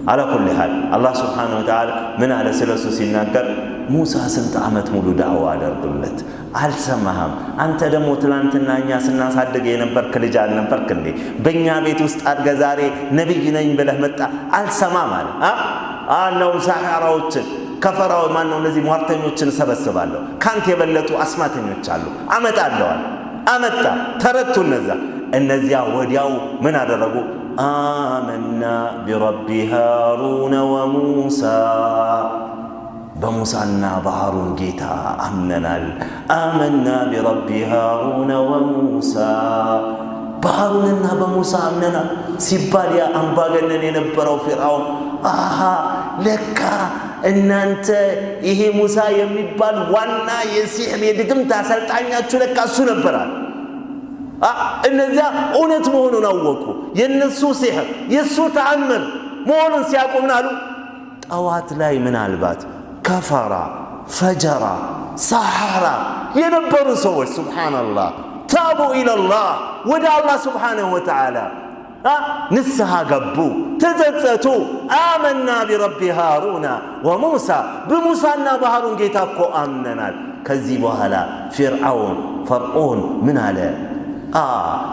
على كل حال الله سبحانه وتعالى من على سلسل سيناكر موسى سنت عمت مولو دعوة على القلت هل سمهم أنت دمو تلانتنا ناس الناس هدق ينبرك لجال نبرك اللي بنيا بيت وستار غزاري نبي جنين بله متى هل سمام أنهم ساحروتشن كفروا ما أنه الذي موارتنيوتشن سبسبالو كانت يبلتو أسماتنيوتشالو أمت أدوان أمت تردتو النزا ودياو من هذا الرجو آمنا برب هارون وموسى بموسى بهارون جيتا آمنا برب هارون وموسى بهارون بموسى أمننا سباليا أنباغنن ينبرو فرعون لك إن أنت إيه موسى يمبال وانا يسيح يدقم تاسلتانياتشو لك أسو نبرا እነዚያ እውነት መሆኑን አወቁ። የነሱ ሲህር የሱ ተአምር መሆኑን ሲያውቁ ምን አሉ? ጠዋት ላይ ምናልባት ከፈራ ፈጀራ ሰሐራ የነበሩ ሰዎች ሱብሃንአላህ ታቡ ኢለላህ ወደ አላህ ሱብሓነሁ ወተዓላ ንስሐ ገቡ፣ ተጸጸቱ። አመና ቢረቢ ሃሩና ወሙሳ በሙሳና በሃሩን ጌታ እኮ አምነናል። ከዚህ በኋላ ፈርዖን ምን አለ?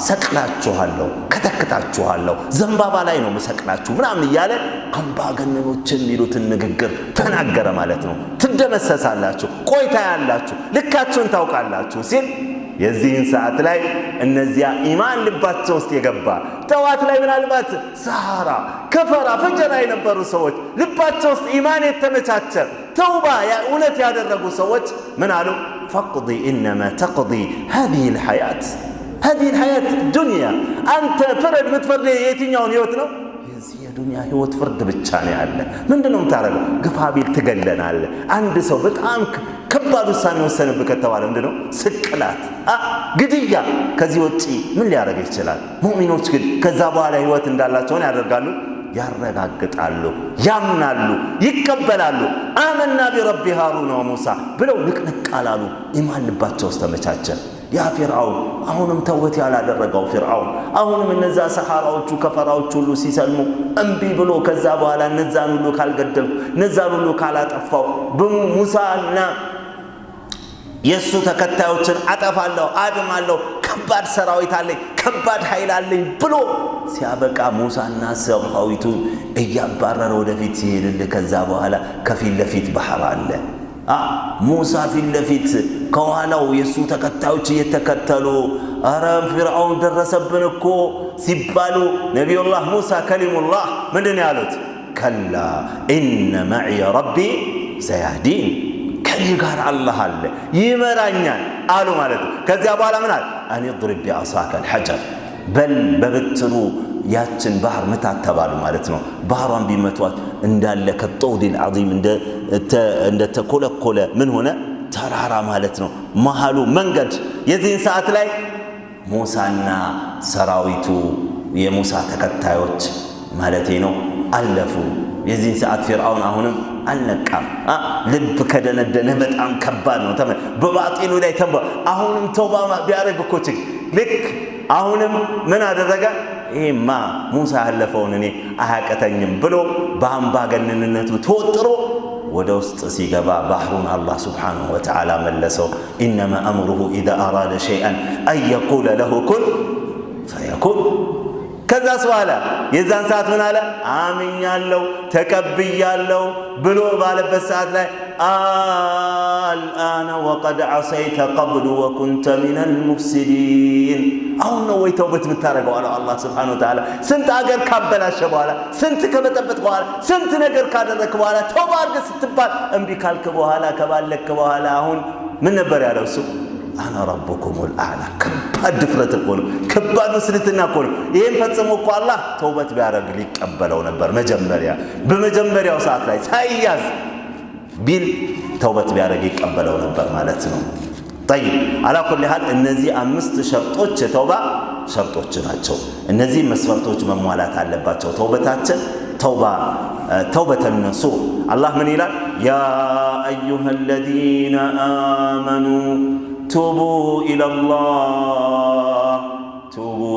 ሰቅላችኋለሁ፣ ከተክታችኋለሁ፣ ዘንባባ ላይ ነው መሰቅላችሁ ምናምን እያለ አምባገነኖችን የሚሉትን ንግግር ተናገረ ማለት ነው። ትደመሰሳላችሁ፣ ቆይታ ያላችሁ፣ ልካችሁን ታውቃላችሁ ሲል የዚህን ሰዓት ላይ እነዚያ ኢማን ልባቸው ውስጥ የገባ ጠዋት ላይ ምናልባት ሰሐራ ከፈራ ፈጀራ የነበሩ ሰዎች ልባቸው ውስጥ ኢማን የተመቻቸ ተውባ እውነት ያደረጉ ሰዎች ምን አሉ? ፈቅዲ ኢነማ ተቅዲ هذه الحياة الدنيا أنت فرد متفرد يتنيون هيوتنا يزي الدنيا هيوت فرد بتشاني على من دونهم تعرفوا قفابيل تقلنا على عند صوبت أنك كبادو سامي والسنة بكتوالي من دونهم سكلات قدية كزيوتي من اللي عرق يشتغل مؤمنون كد كذابوا على هيوت إن الله توني عرقالو ያረጋግጣሉ፣ ያምናሉ፣ ይቀበላሉ። አመና ቢረቢ ሃሩን ወሙሳ ብለው ንቅንቅ አላሉ። ኢማን ልባቸው ውስጥ ተመቻቸ። ያ ፊርዓውን አሁንም ተውበት ያላደረገው ፊርዓውን አሁንም እነዛ ሰሐራዎቹ ከፈራዎቹ ሁሉ ሲሰልሙ እምቢ ብሎ ከዛ በኋላ እነዛን ሁሉ ካልገደልኩ እነዛን ሁሉ ካላጠፋው በሙሳና የሱ ተከታዮችን አጠፋለሁ፣ አድማለሁ፣ ከባድ ሰራዊት አለኝ፣ ከባድ ኃይል አለኝ ብሎ ሲያበቃ ሙሳና ሰራዊቱ እያባረረ ወደፊት ሲሄድ ከዛ በኋላ ከፊት ለፊት ባህር አለ። ሙሳ ፊት ለፊት ከኋላው የሱ ተከታዮች እየተከተሉ አረ ፊርዓውን ደረሰብን እኮ ሲባሉ ነቢዩላህ ሙሳ ከሊሙላህ ምንድን ያሉት? ከላ ኢነ መዕየ ረቢ ሰያህዲን ከኔ ጋር አላህ አለ ይመራኛል አሉ ማለት ነው። ከዚያ በኋላ ምን አለ? አን ይድሪብ ቢዐሳከ አልሐጀር በል በብትሩ ያችን ባህር መታት ተባሉ ማለት ነው። ባህሯን ቢመቷት እንዳለ ከጦዲል ዐዚም እንደ ተኮለኮለ ምን ሆነ? ተራራ ማለት ነው። መሃሉ መንገድ። የዚህን ሰዓት ላይ ሙሳና ሰራዊቱ የሙሳ ተከታዮች ማለቴ ነው አለፉ። የዚህን ሰዓት ፊርዓውን አሁንም አልነቃም። ልብ ከደነደነ በጣም ከባድ ነው። በባጢሉ ላይ አሁንም ተውባ ቢያደርግ እኮ ልክ አሁንም ምን አደረገ? ይሄማ ሙሳ ያለፈውን እኔ አያቀተኝም ብሎ በአምባገነንነቱ ተወጥሮ ወደ ውስጥ ሲገባ ባህሩን አላህ ሱብሓነሁ ወተዓላ መለሰው። ኢነማ አምሩሁ ኢዛ አራደ ሸይአን አን የቁለ ለሁ ኩን ፈየኩን። ከዛስ በኋላ የዛን ሰዓት ምን አለ? አምኛለሁ ተቀብያለሁ ብሎ ባለበት ሰዓት ላይ አልአነ ወቀድ ዐሰይተ ቀብሉ ወኩንተ ሚነል ሙፍሲዲን። አሁን ነው ወይ ተውበት የምታደርገው አለ አላህ ሱብሓነሁ ወተዓላ። ስንት አገር ካበላሸ በኋላ ስንት ከበጠበጥ በኋላ ስንት ነገር ካደረክ በኋላ ተውባ አድርገህ ስትባል እምቢ ካልክ በኋላ ከባለክ በኋላ አሁን ምን ነበር ያለው እሱ? አና ረቡኩሙል አዕላ። ከባድ ድፍረት እኮ ነው፣ ከባድ ስልትና እኮ ነው። ይሄን ፈጽሞ እኮ አላህ ተውበት ቢያደርግ ሊቀበለው ነበር። በመጀመሪያው ሰዓት ላይ ሳይያዝ ቢል ተውበት ቢያደርግ ይቀበለው ነበር ማለት ነው። طيب على كل حال እነዚህ አምስት ሸርጦች የተውባ ሸርጦች ናቸው። እነዚህ መስፈርቶች መሟላት አለባቸው ተውበታችን توبة النصوح. الله من إله يا أيها الذين آمنوا توبوا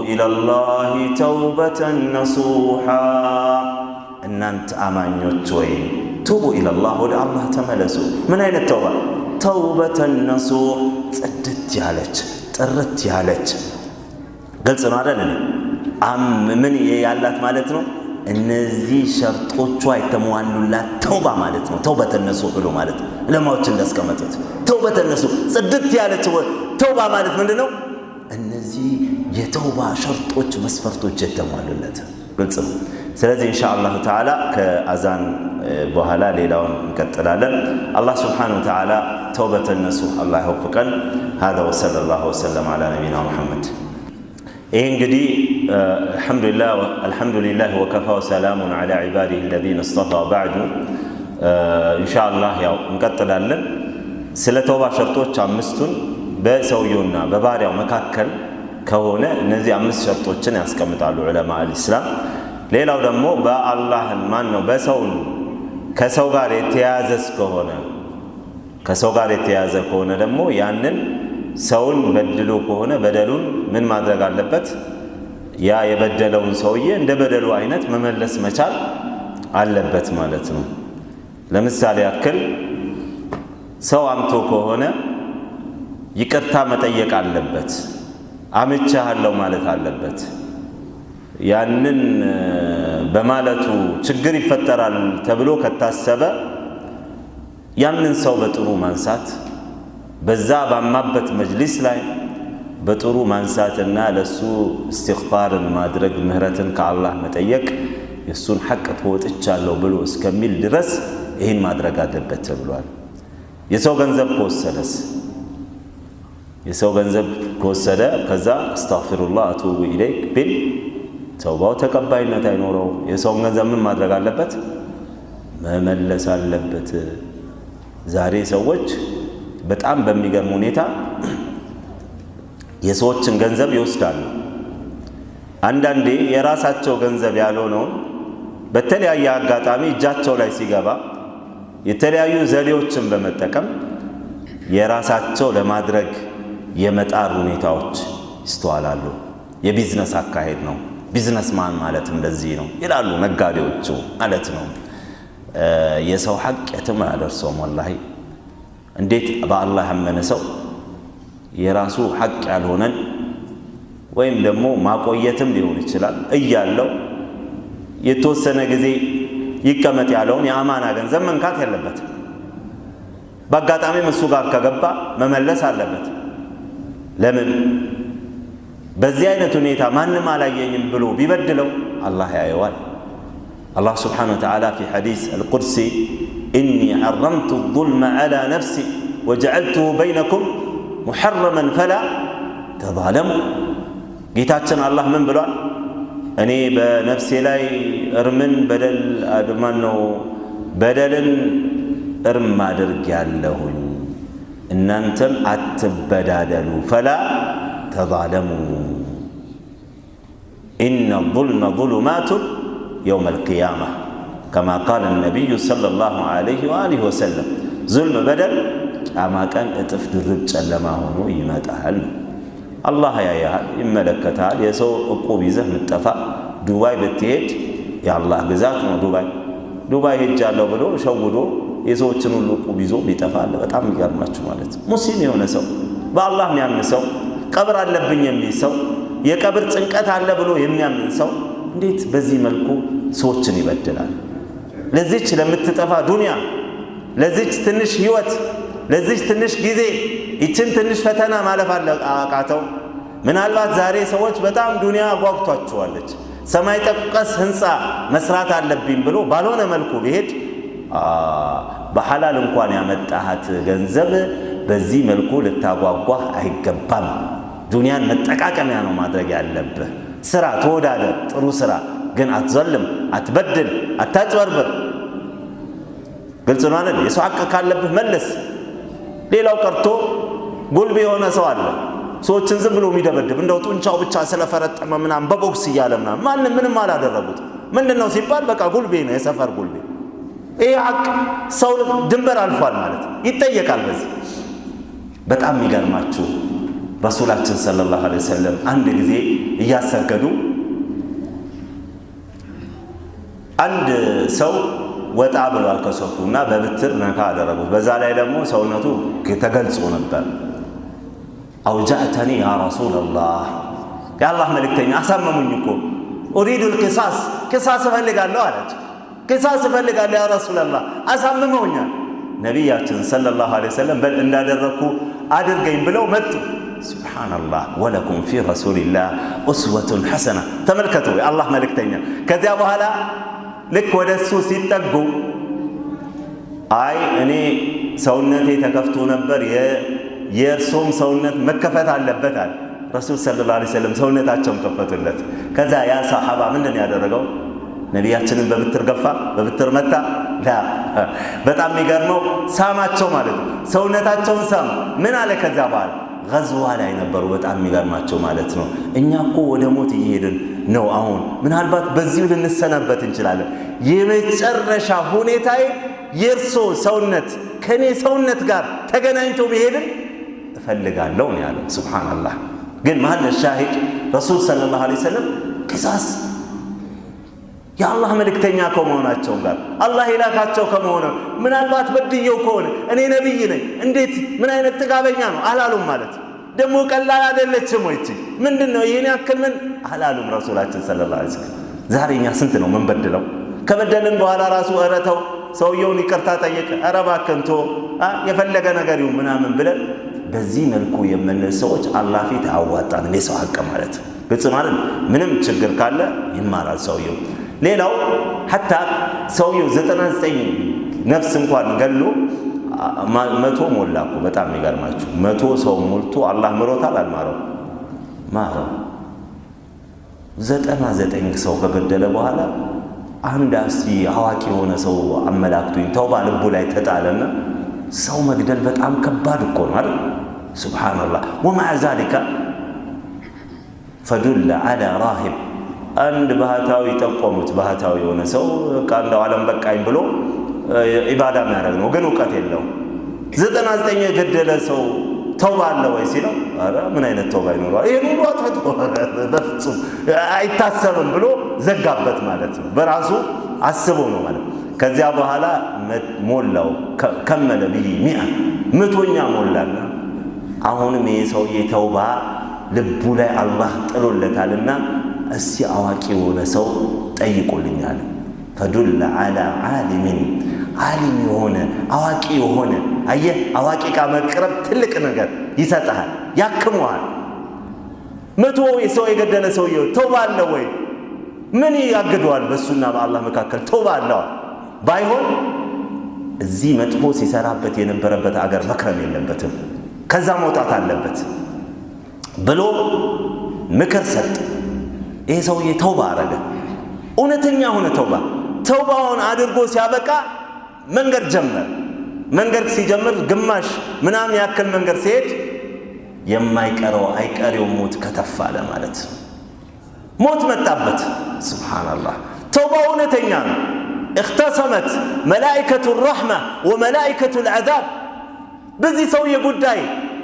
إلى الله توبة نصوحا. إن أنت أمان يتوي توبوا إلى الله ولله تملسوا. من أين التوبة؟ توبة النصوح. تردت يالج قلت سنعرض من يالات مالتنا እነዚህ ሸርጦቿ የተሟሉላት ተውባ ማለት ነው። ተውበተ ነሱህ ብሎ ማለት ለማዎች እንዳስቀመጡት ተውበተ ነሱህ ጽድት ያለች ተውባ ማለት ምንድነው? እነዚህ የተውባ ሸርጦች መስፈርቶች የተሟሉለት ግልጽ ነው። ስለዚህ ኢንሻአላህ ተዓላ ከአዛን በኋላ ሌላውን እንቀጥላለን። አላህ ሱብሓነሁ ወተዓላ ተውበተ ነሱህ አላህ ይወፍቀን። هذا وصلى الله وسلم على نبينا محمد. ይህ እንግዲህ አልሐምዱሊላህ ወከፋ ወሰላሙን ዐላ ዒባዲሂ አለዚነ እስጠፋ በዕዱ ኢንሻአላህ ያው እንቀጥላለን። ስለ ተውባ ሸርጦች አምስቱን በሰውየውና በባሪያው መካከል ከሆነ እነዚህ አምስት ሸርጦችን ያስቀምጣሉ ዑለማ አልኢስላም። ሌላው ደግሞ በአላህ ነው በሰውን ከሰው ጋር የተያዘ ከሆነ ደግሞ ያንን ሰውን በድሎ ከሆነ በደሉን ምን ማድረግ አለበት? ያ የበደለውን ሰውዬ እንደ በደሉ አይነት መመለስ መቻል አለበት ማለት ነው። ለምሳሌ ያክል ሰው አምቶ ከሆነ ይቅርታ መጠየቅ አለበት። አምቻለሁ ማለት አለበት። ያንን በማለቱ ችግር ይፈጠራል ተብሎ ከታሰበ ያንን ሰው በጥሩ ማንሳት በዛ ባማበት መጅሊስ ላይ በጥሩ ማንሳትና ለሱ እስትግፋርን ማድረግ ምህረትን ከአላህ መጠየቅ የሱን ሐቅ ተወጥቻለሁ ብሎ እስከሚል ድረስ ይህን ማድረግ አለበት ተብሏል። የሰው ገንዘብ ከወሰደ ከዛ አስተግፊሩላህ አቱቡ ኢለይክ ቢል ተውባው ተቀባይነት አይኖረው። የሰውን ገንዘብ ምን ማድረግ አለበት? መመለስ አለበት። ዛሬ ሰዎች በጣም በሚገርም ሁኔታ የሰዎችን ገንዘብ ይወስዳሉ። አንዳንዴ የራሳቸው ገንዘብ ያልሆነውን በተለያየ አጋጣሚ እጃቸው ላይ ሲገባ የተለያዩ ዘዴዎችን በመጠቀም የራሳቸው ለማድረግ የመጣር ሁኔታዎች ይስተዋላሉ። የቢዝነስ አካሄድ ነው። ቢዝነስማን ማለት እንደዚህ ነው ይላሉ ነጋዴዎቹ ማለት ነው። የሰው ሐቅ የትም አያደርሰውም ወላሂ። እንዴት በአላህ ያመነ ሰው የራሱ ሐቅ ያልሆነን ወይም ደግሞ ማቆየትም ሊሆን ይችላል እያለው የተወሰነ ጊዜ ይቀመጥ ያለውን የአማና ገንዘብ መንካት ያለበት፣ በአጋጣሚም እሱ ጋር ከገባ መመለስ አለበት። ለምን በዚህ አይነት ሁኔታ ማንም አላየኝም ብሎ ቢበድለው አላህ ያየዋል። አላህ ስብሓነሁ ወተዓላ ፊ ሐዲስ አልቁድሲ ኢኒ ሐረምቱ الظልመ ዐላ ነፍሲ ወጀዐልቱሁ በይነኩም ሙሐረመን ፈላ ተዛለሙ። ጌታችን አላህ ምን ብሏል? እኔ በነፍሴ ላይ በደልን እርም አድርጌያለሁኝ፣ እናንተም አትበዳደሉ። ፈላ ተዛለሙ ኢነ الظልመ ظሉማቱን የውመ አልቂያማ ከማ ቃለ ነቢዩ ሰለላሁ ዐለይሂ ወአሊሂ ወሰለም። ዙልም በደል ቂያማ ቀን እጥፍ ድርብ ጨለማ ሆኖ ይመጣል። አላህ ያያል፣ ይመለከታል። የሰው ዕቁብ ይዘህ ምጠፋ ዱባይ ብትሄድ የአላህ ግዛት ነው። ዱባይ ሄጃለሁ ብሎ ሸውዶ የሰዎችን ሁሉ ዕቁብ ይዞ ቢጠፋል በጣም ይገርማችሁ ማለት ነው። ሙስሊም የሆነ ሰው በአላህ የሚያምን ሰው ቀብር አለብኝ የሚል ሰው የቀብር ጭንቀት አለ ብሎ የሚያምን ሰው እንዴት በዚህ መልኩ ሰዎችን ይበድላል? ለዚች ለምትጠፋ ዱንያ፣ ለዚች ትንሽ ህይወት፣ ለዚች ትንሽ ጊዜ ይችን ትንሽ ፈተና ማለፍ አቃተው። ምናልባት ዛሬ ሰዎች በጣም ዱንያ አጓጉቷቸዋለች። ሰማይ ጠቀስ ህንፃ መስራት አለብኝ ብሎ ባልሆነ መልኩ ቢሄድ በሐላል እንኳን ያመጣሃት ገንዘብ በዚህ መልኩ ልታጓጓህ አይገባም። ዱንያን መጠቃቀሚያ ነው ማድረግ ያለብህ። ስራ ተወዳደር፣ ጥሩ ስራ ግን አትዘልም፣ አትበድል፣ አታጭበርብር። ግልጽ ነው አይደል? የሰው ሐቅ ካለብህ መልስ። ሌላው ቀርቶ ጉልቤ የሆነ ሰው አለ ሰዎችን ዝም ብሎ የሚደበድብ እንደው ጡንቻው ብቻ ስለፈረጠመ ምናምን በቦክስ እያለ ምናምን ማንም ምንም አላደረጉት። ምንድነው ሲባል በቃ ጉልቤ ነው፣ የሰፈር ጉልቤ። ይሄ ሐቅ ሰው ድንበር አልፏል ማለት ይጠየቃል በዚህ። በጣም የሚገርማችሁ ረሱላችን ሰለላሁ ዐለይሂ ወሰለም አንድ ጊዜ እያሰገዱ አንድ ሰው ወጣ ብሏል ከሶፉና በብትር ነካ አደረጉት። በዛ ላይ ደግሞ ሰውነቱ ተገልጾ ነበር። አውጃዕተኒ ያ ረሱለላህ፣ የአላህ መልእክተኛ አሳመሙኝ እኮ ኡሪዱ ልቅሳስ፣ ቅሳስ እፈልጋለሁ አለች። ቅሳስ እፈልጋለሁ ያ ረሱለላህ፣ አሳምመውኛል። ነቢያችን ሰለላሁ ዐለይሂ ወሰለም በል እንዳደረግኩ አድርገኝ ብለው መጡ። ሱብሓነላህ ወለኩም ፊ ረሱሊላህ ኡስወቱን ሐሰና። ተመልከቱ የአላህ መልእክተኛ። ከዚያ በኋላ ልክ ወደ እሱ ሲጠጉ አይ እኔ ሰውነቴ ተከፍቶ ነበር የእርሶም ሰውነት መከፈት አለበት አለ ረሱል ሰለላሁ ዐለይሂ ወሰለም። ሰውነታቸውን ከፈቱለት። ከዛ ያ ሰሓባ ምንድን ያደረገው? ነቢያችንን በብትር ገፋ፣ በብትር መታ? ላ በጣም የሚገርመው ሳማቸው ማለት ነው። ሰውነታቸውን ሳም። ምን አለ ከዛ በኋላ? ገዝዋ ላይ ነበሩ። በጣም የሚገርማቸው ማለት ነው። እኛ እኮ ወደ ሞት እየሄድን ነው። አሁን ምናልባት በዚሁ ልንሰናበት እንችላለን። የመጨረሻ ሁኔታዬ የእርሶ ሰውነት ከኔ ሰውነት ጋር ተገናኝቶ ቢሄድን እፈልጋለሁ ነው ያለው። ሱብሃንአላህ። ግን ማለ ሻሂድ ረሱል ሰለላሁ ዐለይሂ ወሰለም ቅሳስ የአላህ መልእክተኛ ከመሆናቸው ጋር አላህ የላካቸው ከመሆነ ምናልባት በድየው ከሆነ እኔ ነብይ ነኝ እንዴት ምን አይነት ጥጋበኛ ነው አላሉም ማለት ደግሞ ቀላል አይደለችም ወይ? ምንድነው ይሄን ያክል ምን አላሉም ረሱላችን ሰለላሁ ዐለይሂ ወሰለም። ዛሬኛ ስንት ነው ምን በድለው? ከበደልን በኋላ ራሱ እረተው ሰውየውን ይቅርታ ጠየቀ፣ ኧረ እባክህ እንቶ የፈለገ ነገር ይሁን ምናምን ብለን በዚህ መልኩ የምንል ሰዎች አላህ ፊት አያዋጣንም። የሰው ሐቅ ማለት ግልጽ ማለት ምንም ችግር ካለ ይማራል ሰውየው። ሌላው ሐታ ሰውየው 99 ነፍስ እንኳን ገሎ 100 ሞላ እኮ። በጣም የሚገርማችሁ 100 ሰው ሞልቶ አላህ ምሮታል አልማረው? ማረው። 99 ሰው ከገደለ በኋላ አንድ እስቲ አዋቂ የሆነ ሰው አመላክቱኝ ተውባ ልቡ ላይ ተጣለና ሰው መግደል በጣም ከባድ እኮ ነው አይደል? ሱብሃንአላህ። ወመዓ ዛሊካ ፈዱለ ዐላ ራሂብ፣ አንድ ባህታዊ ጠቆሙት። ባህታዊ የሆነ ሰው እንደው ዓለም በቃኝ ብሎ ኢባዳ የሚያደርግ ነው፣ ግን እውቀት የለውም። 99 የገደለ ሰው ተውባ አለ ወይ ሲለው፣ ኧረ ምን አይነት ተውባ ይኖረዋል? ይሄን ሁሉ አጥፍቶ በፍጹም አይታሰብም ብሎ ዘጋበት ማለት ነው። በራሱ አስቦ ነው ማለት። ከዚያ በኋላ ሞላው ከመለ ብይ 100ኛ ሞላና አሁንም ይሄ ሰውዬ ተውባ ልቡ ላይ አላህ ጥሎለታልና እስቲ አዋቂ የሆነ ሰው ጠይቁልኛል። ፈዱለ ዐላ ዓሊሚን፣ ዓሊም የሆነ አዋቂ የሆነ አየህ፣ አዋቂ ጋር መቅረብ ትልቅ ነገር ይሰጥሃል፣ ያክመዋል። 100 ሰው የገደለ ሰውዬው ተውባ አለ ወይ? ምን ያግደዋል? በሱና በአላህ መካከል ተውባ አለው። ባይሆን እዚህ መጥፎ ሲሰራበት የነበረበት አገር መክረም የለበትም፣ ከዛ መውጣት አለበት ብሎ ምክር ሰጥ። ይሄ ሰውዬ ተውባ አረገ፣ እውነተኛ ሆነ ተውባ። ተውባውን አድርጎ ሲያበቃ መንገድ ጀመር። መንገድ ሲጀምር ግማሽ ምናምን ያክል መንገድ ሲሄድ የማይቀረው አይቀሬው ሞት ከተፍ አለ ማለት ሞት መጣበት። ሱብሃንአላህ። ተውባው እውነተኛ ነው። اختصمت ملائكة الرحمة وملائكة العذاب በዚህ ሰውዬ ጉዳይ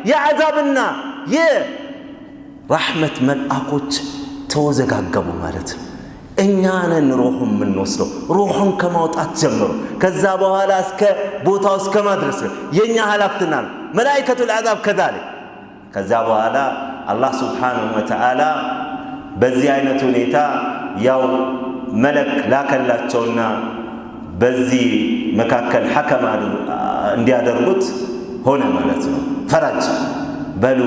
የዓዛብና የረሕመት መልአኮች ተወዘጋገቡ ማለት እኛ ነን ሩሑን የምንወስደው። ሩሑን ከማውጣት ጀምሮ ከዛ በኋላ እስከ ቦታው እስከ ማድረስ የኛ ኃላፊነትና ነው። መላኢከቱል ዓዛብ ከዛሊክ። ከዛ በኋላ አላህ ሱብሓነሁ ወተዓላ በዚህ አይነት ሁኔታ ያው መለክ ላከላቸውና በዚህ መካከል ሐከም እንዲያደርጉት ሆነ ማለት ነው። ፈራጅ በሉ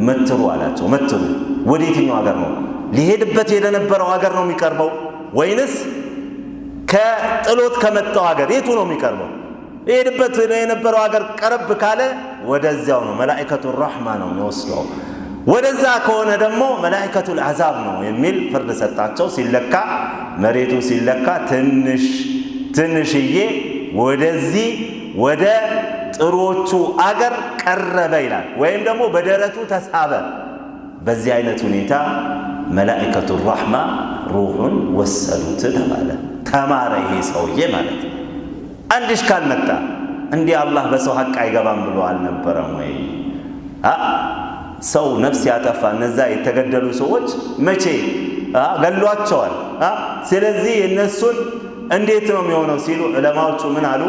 መትሩ አላቸው። መትሩ ወደ የትኛው ሀገር ነው ሊሄድበት የነበረው ሀገር ነው የሚቀርበው ወይንስ ከጥሎት ከመጣው ሀገር የቱ ነው የሚቀርበው? ሊሄድበት የነበረው ሀገር ቀረብ ካለ ወደዚያው ነው መላኢከቱ ረሕማ ነው የሚወስደው። ወደዛ ከሆነ ደግሞ መላኢከቱል ዓዛብ ነው የሚል ፍርድ ሰጣቸው። ሲለካ መሬቱ ሲለካ ትንሽዬ ወደዚህ ወደ ጥሩዎቹ አገር ቀረበ ይላል፣ ወይም ደግሞ በደረቱ ተሳበ። በዚህ አይነት ሁኔታ መላኢከቱ ረሕማ ሩሑን ወሰዱት ተባለ። ተማረ ይሄ ሰውዬ ማለት ነው። አንድ እሽካል መጣ። እንዲህ አላህ በሰው ሐቅ አይገባም ብሎ አልነበረም ወይ? ሰው ነፍስ ያጠፋ እነዛ የተገደሉ ሰዎች መቼ ገሏቸዋል። ስለዚህ እነሱን እንዴት ነው የሚሆነው ሲሉ ዑለማዎቹ ምን አሉ?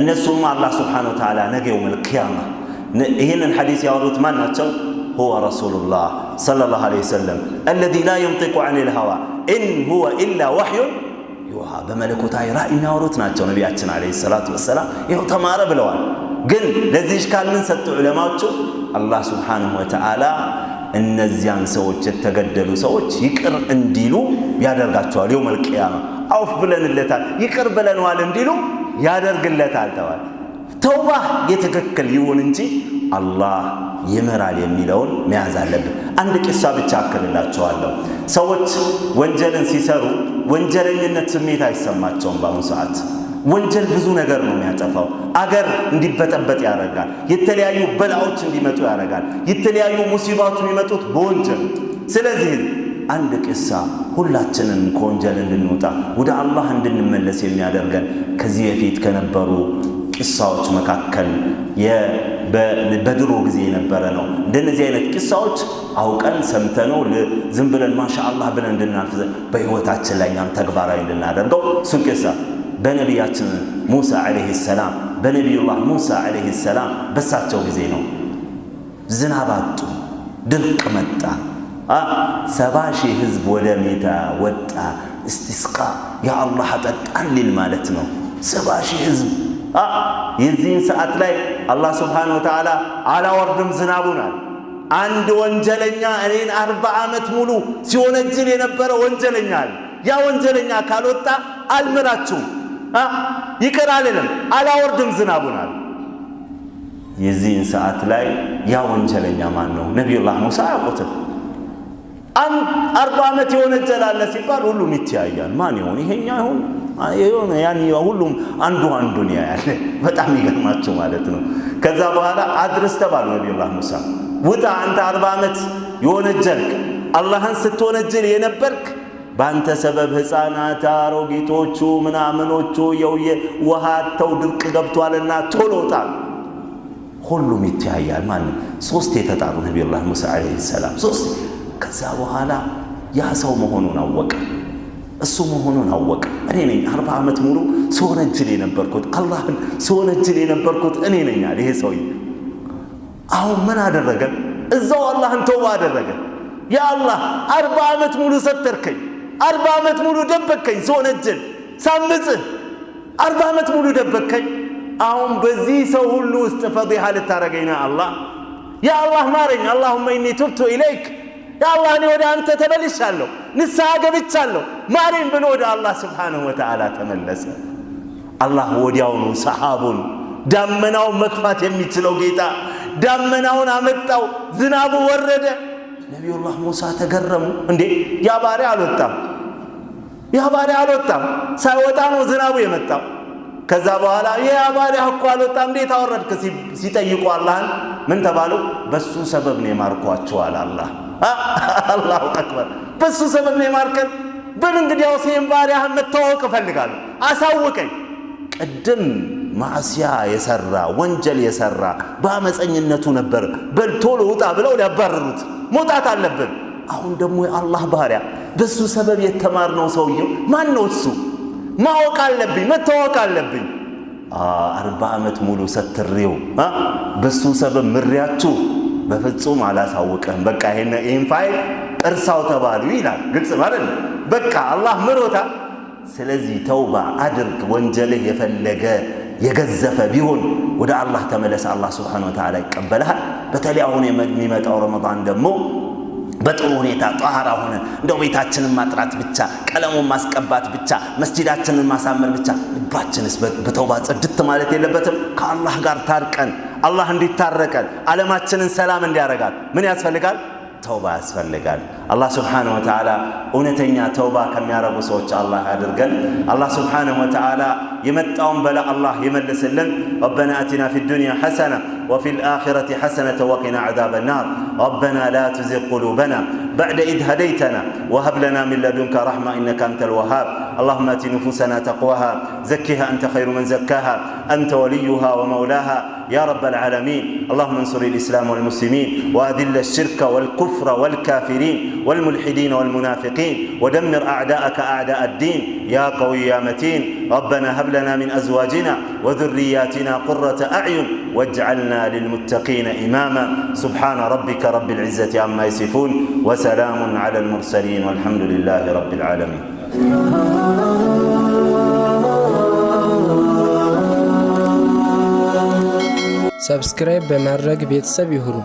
እነሱም አላህ ስብሓነሁ ወተዓላ ነገ የውመል ቂያማ ይህንን ሐዲስ ያወሩት ማን ናቸው? ሁወ ረሱሉላህ ሰለላሁ ዐለይሂ ወሰለም አለዚ ላ የንጢቁ ዐኒል ሀዋ ኢን ሁወ ኢላ ወሕዩን ዩሃ። በመለኮታዊ ራእይ የሚያወሩት ናቸው ነቢያችን ዐለይሂ ሰላቱ ወሰላም። ይኸው ተማረ ብለዋል። ግን ለዚህ እሽካል ምን ሰጡ ዑለማዎቹ? አላህ ስብሓነሁ ወተዓላ እነዚያን ሰዎች የተገደሉ ሰዎች ይቅር እንዲሉ ያደርጋቸዋል። የውመል ቂያማ አውፍ ብለንለታል ይቅር ብለነዋል እንዲሉ ያደርግለታል ተባለ። ተውባህ የትክክል ይሁን እንጂ አላህ ይምራል የሚለውን መያዝ አለብን። አንድ ቂሳ ብቻ አክልላቸዋለሁ። ሰዎች ወንጀልን ሲሰሩ ወንጀለኝነት ስሜት አይሰማቸውም። በአሁኑ ሰዓት ወንጀል ብዙ ነገር ነው የሚያጠፋው። አገር እንዲበጠበጥ ያደርጋል። የተለያዩ በላዎች እንዲመጡ ያደርጋል። የተለያዩ ሙሲባዎች የሚመጡት በወንጀል። ስለዚህ አንድ ቂሳ ሁላችንን ከወንጀል እንድንወጣ ወደ አላህ እንድንመለስ የሚያደርገን ከዚህ በፊት ከነበሩ ቂሳዎች መካከል በድሮ ጊዜ የነበረ ነው። እንደነዚህ አይነት ቂሳዎች አውቀን ሰምተነው ዝም ብለን ማሻአላህ ብለን እንድናልፍ በህይወታችን ላይ እኛም ተግባራዊ እንድናደርገው እሱን ቂሳ በነቢያችን ሙሳ ዐለይሂ ሰላም በነቢዩላህ ሙሳ ዐለይሂ ሰላም በሳቸው ጊዜ ነው። ዝናብ አጡ፣ ድርቅ መጣ። 70,000 ህዝብ ወደ ሜዳ ወጣ። እስቲስቃ ያ አላህ አጠጣን ሊል ማለት ነው። 70,000 ህዝብ የዚህን ሰዓት ላይ አላህ ስብሓነሁ ወተዓላ አላወርድም ዝናቡናል። አንድ ወንጀለኛ እኔን 40 ዓመት ሙሉ ሲወነጅል የነበረ ወንጀለኛ አለ። ያ ወንጀለኛ ካልወጣ አልምራችሁም፣ ይቅር አልልም፣ አላወርድም ዝናቡናል። የዚህን ሰዓት ላይ ያ ወንጀለኛ ማን ነው? ነቢዩላህ ሙሳ አያውቁትም። 40 ዓመት የወነጀላለ ሲባል ሁሉም ይተያያል። ማን ይሆን? ይሄኛ ይሆን? ሁሉም አንዱን ያያል። በጣም ይገርማቸው ማለት ነው። ከዛ በኋላ አድርስ ተባሉ ነቢዩላህ ሙሳ። ውጣ አንተ 40 ዓመት የወነጀልክ አላህን ስትወነጀል የነበርክ በአንተ ሰበብ ሕፃናት አሮጊቶቹ ምናምኖቹ የውየ ውሃተው ድርቅ ገብቷልና ቶሎ ውጣ። ሁሉም ይተያያል። ማን? 3 የተጣሩ ነቢዩላህ ሙሳ ዐለይሂ ሰላም 3። ከዛ በኋላ ያ ሰው መሆኑን አወቀ። እሱ መሆኑን አወቀ። እኔ ነኝ 40 ዓመት ሙሉ ስወነጅል የነበርኩት አላህን ስወነጅል የነበርኩት እኔ ነኝ አለ ይሄ ሰውዬ። አሁን ምን አደረገ? እዛው አላህን ተውባ አደረገ። ያ አላህ 40 ዓመት ሙሉ ሰተርከኝ፣ 40 ዓመት ሙሉ ደበከኝ፣ ስወነጅል ሳምጽህ 40 ዓመት ሙሉ ደበከኝ። አሁን በዚህ ሰው ሁሉ ውስጥ ፈዲሃ ልታረገኝ ነው አላህ። ያ አላህ ማረኝ። አላሁመ ኢኒ ቱብቱ ኢለይክ፣ ያ አላህ እኔ ወደ አንተ ተመልሻለሁ፣ ንስሐ ገብቻለሁ፣ ማረኝ ብሎ ወደ አላህ ስብሓነሁ ወተዓላ ተመለሰ። አላህ ወዲያውኑ ሰሓቡን ዳመናውን መክፋት የሚችለው ጌታ ዳመናውን አመጣው፣ ዝናቡ ወረደ። ነቢዩላህ ሙሳ ተገረሙ። እንዴ ያ ባሪያ አልወጣም፣ ሳይወጣ ነው ዝናቡ የመጣው። ከዛ በኋላ ያ ባሪያ እኮ አልወጣም እንዴት አወረድክ ሲጠይቁ አላህን ምን ተባሉ? በሱ ሰበብ ነው የማርኳቸዋል አላህ። አላሁ አክበር። በሱ ሰበብ ነው የማርከን። በል እንግዲያው ይህን ባሪያህን መተዋወቅ እፈልጋለሁ፣ አሳውቀኝ። ቅድም ማዕሲያ የሰራ ወንጀል የሰራ በአመፀኝነቱ ነበር። በል ቶሎ ውጣ ብለው ሊያባረሩት መውጣት አለብን። አሁን ደግሞ የአላህ ባሪያ በሱ ሰበብ የተማርነው ሰውየው ማን ነው? እሱ ማወቅ አለብኝ፣ መተዋወቅ አለብኝ። 40 ዓመት ሙሉ ሰትሬው በሱ ሰበብ ምሪያችሁ በፍጹም አላሳውቅህም፣ በቃ ይሄን ፋይል እርሳው ተባሉ ይላል። ግልጽ ማለት ነው። በቃ አላህ ምሮታ። ስለዚህ ተውባ አድርግ። ወንጀልህ የፈለገ የገዘፈ ቢሆን ወደ አላህ ተመለስ። አላህ ሱብሓነሁ ወተዓላ ይቀበልሃል። በተለይ አሁን የሚመጣው ረመዳን ደግሞ በጥሩ ሁኔታ ጧሃራ ሆነ እንደው ቤታችንን ማጥራት ብቻ፣ ቀለሙን ማስቀባት ብቻ፣ መስጂዳችንን ማሳመር ብቻ፣ ልባችንስ በተውባ ጽድት ማለት የለበትም? ከአላህ ጋር ታርቀን አላህ እንዲታረቀን ዓለማችንን ሰላም እንዲያረጋት ምን ያስፈልጋል? ተውባ ያስፈልጋል። አላህ ሱብሓነሁ ወተዓላ እውነተኛ ተውባ ከሚያረጉ ሰዎች አላህ ያድርገን። አላህ ሱብሓነሁ ወተዓላ የመጣውን በላ አላህ ይመልስልን። ረበና አቲና ፊ ዱንያ ሐሰነ وفي الآخرة حسنة وقنا عذاب النار ربنا لا تزغ قلوبنا بعد إذ هديتنا وهب لنا من لدنك رحمة إنك أنت الوهاب اللهم آت نفوسنا تقواها زكها أنت خير من زكاها أنت وليها ومولاها يا رب العالمين اللهم انصر الإسلام والمسلمين وأذل الشرك والكفر والكافرين والملحدين والمنافقين ودمر أعداءك أعداء الدين يا قوي يا متين ربنا هب لنا من أزواجنا وذرياتنا قرة أعين واجعلنا للمتقين إماما سبحان ربك رب العزة عما يصفون وسلام على المرسلين والحمد لله رب العالمين. ሰብስክራይብ በማድረግ ቤተሰብ ይሁኑ።